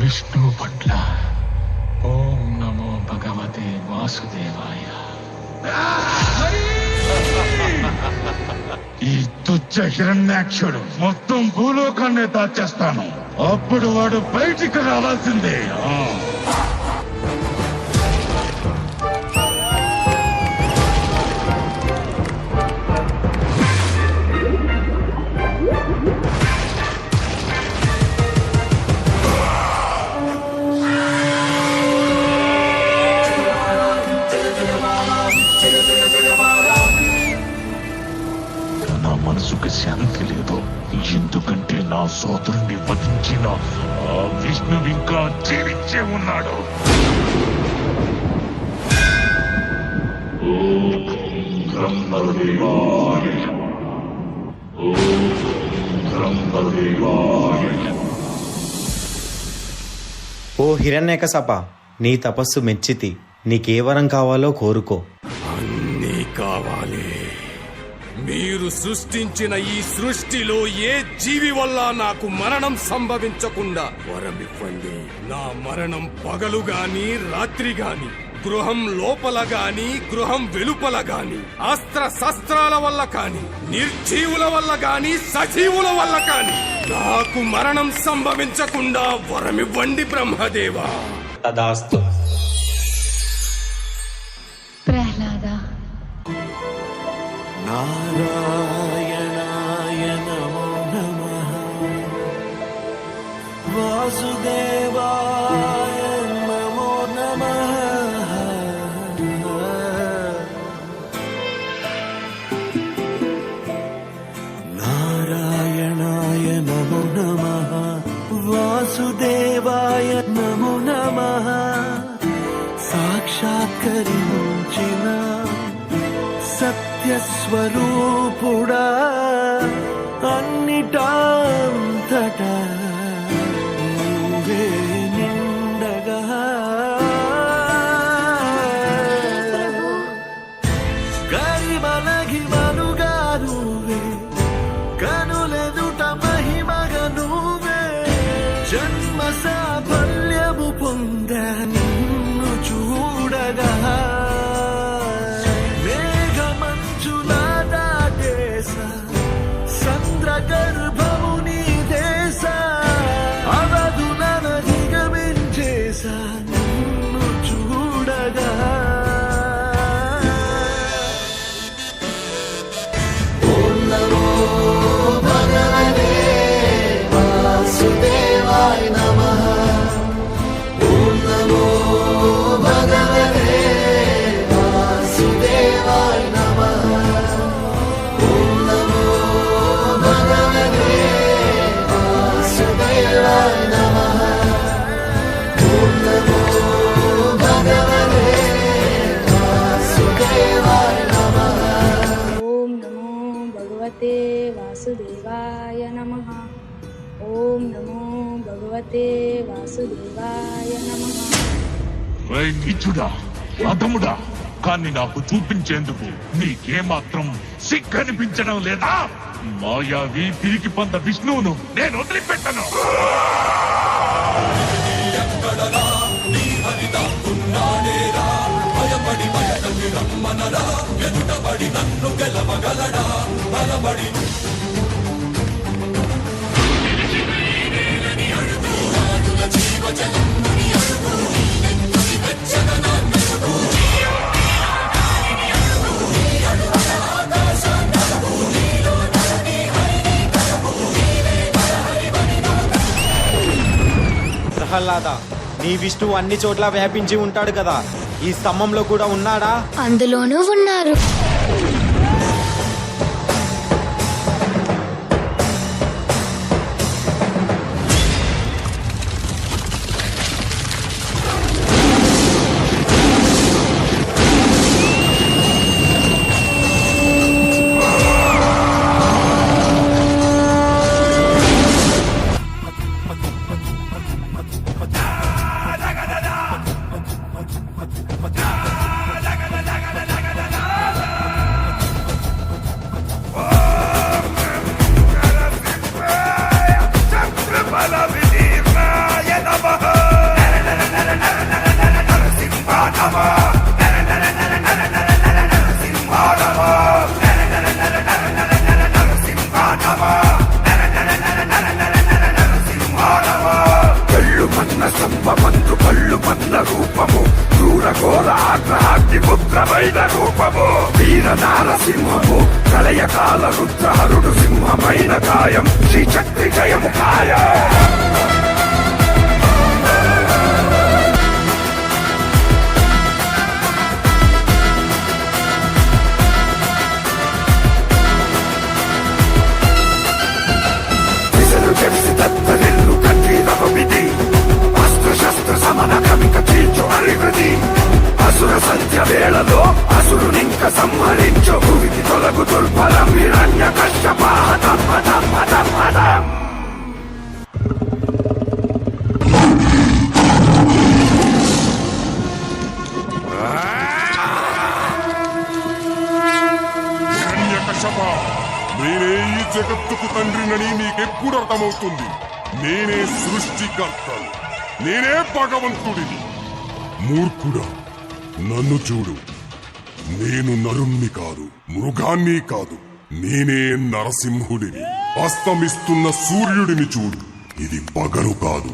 విష్ణు పట్ల. ఓం నమో భగవతే వాసుదేవాయ. ఈ తుచ్చ హిరణ్యాక్షుడు మొత్తం భూలోకాన్ని దాచేస్తాను, అప్పుడు వాడు బయటికి రావాల్సిందే. నా మనసుకు శాంతి లేదు, ఎందుకంటే నా సోదరుణ్ణి వధించిన ఆ విష్ణు ఇంకా జీవించే ఉన్నాడు. ఓ హిరణ్యకశప, నీ తపస్సు మెచ్చితి. నీకే వరం కావాలో కోరుకో. అన్నీ కావాలి. మీరు సృష్టించిన ఈ సృష్టిలో ఏ జీవి వల్ల నాకు మరణం సంభవించకుండా వరమివ్వండి. నా మరణం పగలు గాని రాత్రి గాని, గృహం లోపల గాని గృహం వెలుపల గాని, అస్త్ర శస్త్రాల వల్ల కాని, నిర్జీవుల వల్ల గాని సజీవుల వల్ల కాని నాకు మరణం సంభవించకుండా వరమివ్వండి బ్రహ్మదేవా. తదాస్తు. ప్రహ్లాద, నారాయణాయ నమో నమః. వాసుదేవాయ నమో నమః. నారాయణాయ నమో నమః. వాసుదేవాయ నమో నమః. సాక్షాత్కరించిన సత్యస్వరూపుడా, అన్నిటాంతటా నువ్వే నిండగా. గరిమలగిమనుగా నువ్వే, కనులెదుట మహిమగా నువ్వే. జన్మ సాఫల్యము పొందా నిన్ను చూడగా. గర్భము నీ దేశ అవధులను అధిగమించేసా నిన్ను చూడగా. ఓం నమో భగవతే వాసుదేవాయ నమః. ఓం నమో భగవతే వాసుదేవాయ నమః. ఓం నమో భగవతే వాసుదేవాయ నమః. ఓం నమో భగవతే వాసుదేవాయ నమః. ఓం నమో భగవతే వాసుదేవాయ నమః. ఓం నమో భగవతే వాసుదేవాయ నమః. నీచుడా, అధముడా, కానీ నాకు చూపించేందుకు నీకేమాత్రం సిగ్గనిపించడం లేదా? మాయావి తిరిగి పొంద విష్ణువును నేను వదిలిపెట్టను. ప్రహ్లాద, నీ విష్ణువు అన్ని చోట్ల వ్యాపించి ఉంటాడు కదా, ఈ స్తంభంలో కూడా ఉన్నాడా? అందులోనూ ఉన్నారు. సింహము ప్రళయకాల రుద్రహరుడు సింహమైన కాయం శ్రీచక్రి జయము కాయ విసలు తెలిసి దత్తరిల్లు కట్టిదవ విధి అస్త్ర శస్త్ర సమన కమిక చీల్చు అరివృది అసుర సంధ్య వేళలో అసురునింక సంహరించు భూమికి తొలగు దుర్బలం హిరణ్య కశ్యపాహతం పదం పదం పదం హిరణ్యకశప, నేనే ఈ జగత్తుకు తండ్రినని నీకెప్పుడు అర్థమవుతుంది? నేనే సృష్టికర్తను, నేనే భగవంతుడిని. మూర్ఖుడా, నన్ను చూడు. నేను నరుణ్ణి కాదు, మృగాన్ని కాదు, నేనే నరసింహుడిని. అస్తమిస్తున్న సూర్యుడిని చూడు. ఇది పగలు కాదు,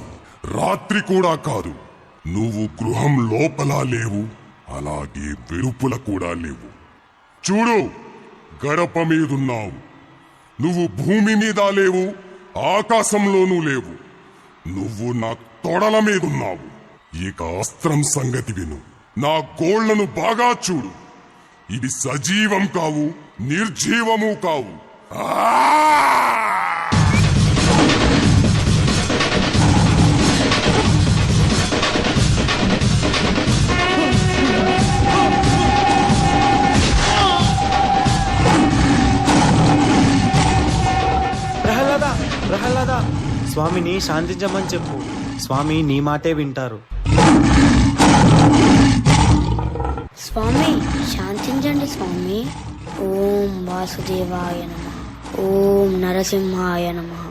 రాత్రి కూడా కాదు. నువ్వు గృహం లోపల లేవు, అలాగే వెలుపల కూడా లేవు. చూడు, గడప మీదున్నావు. నువ్వు భూమి మీద లేవు, ఆకాశంలోనూ లేవు. నువ్వు నా తొడల మీదున్నావు. ఇక అస్త్రం సంగతి విను. నా గోళ్లను బాగా చూడు. ఇవి సజీవం కావు, నిర్జీవము కావు. ప్రహ్లాద, స్వామిని శాంతించమని చెప్పు. స్వామి నీ మాటే వింటారు. స్వామి శాంతించండి స్వామి. ఓం వాసుదేవాయ నమః. ఓం నరసింహాయ నమః.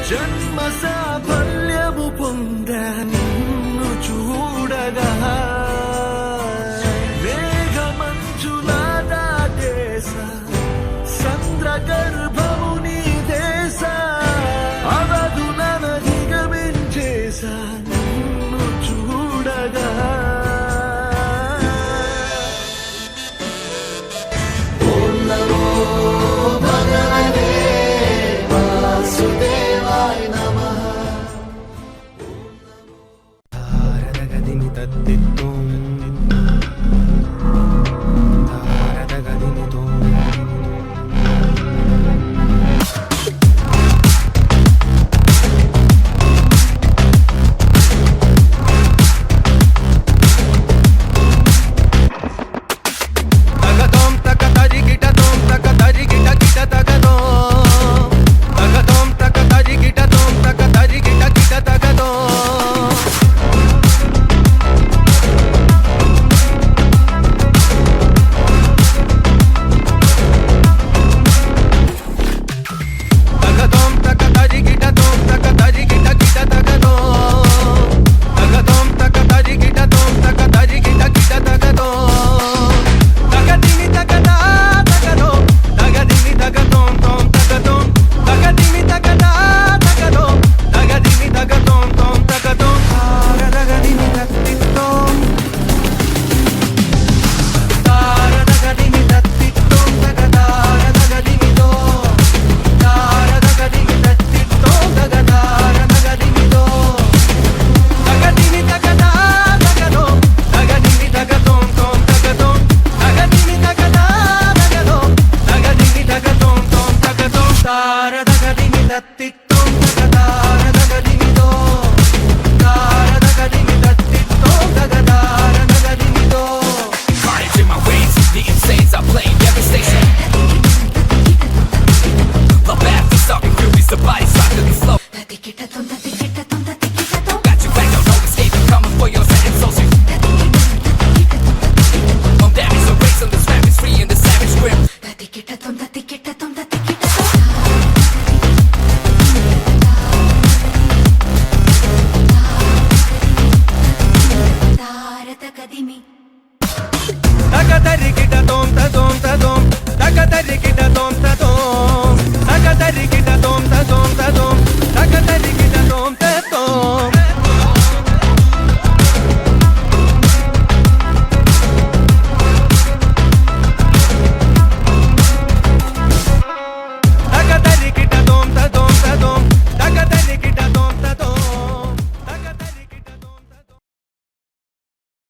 జన్మ సాఫల్యము పొంద నిన్ను చూడగా మేఘమంచులా దాటేస సంద్ర గర్భము నీ దేశ అవధులను దిగమించేస నిన్ను చూడగా ఓం నమో భగవతే వాసుదేవాయ నమః. ధారదగదిని తత్తిత్వం ధారదగదిని తో తారదగదిమి దత్తిత్తం తగదారదగదిమిదో తారదగదిమి దత్తిత్తం తగదారదగదిమిదో Carnage in my ways, the insanes are playing devastation. The bath is talking groovies, the body's rocking the flow. Got you back, no escaping, coming for your second soul. Home damage, the race on this rap is free in the savage grip. తగదరికిట తోం తదోం తదోం తగదరికిట తోం తదోం తగదరికిట తోం తదోం తదోం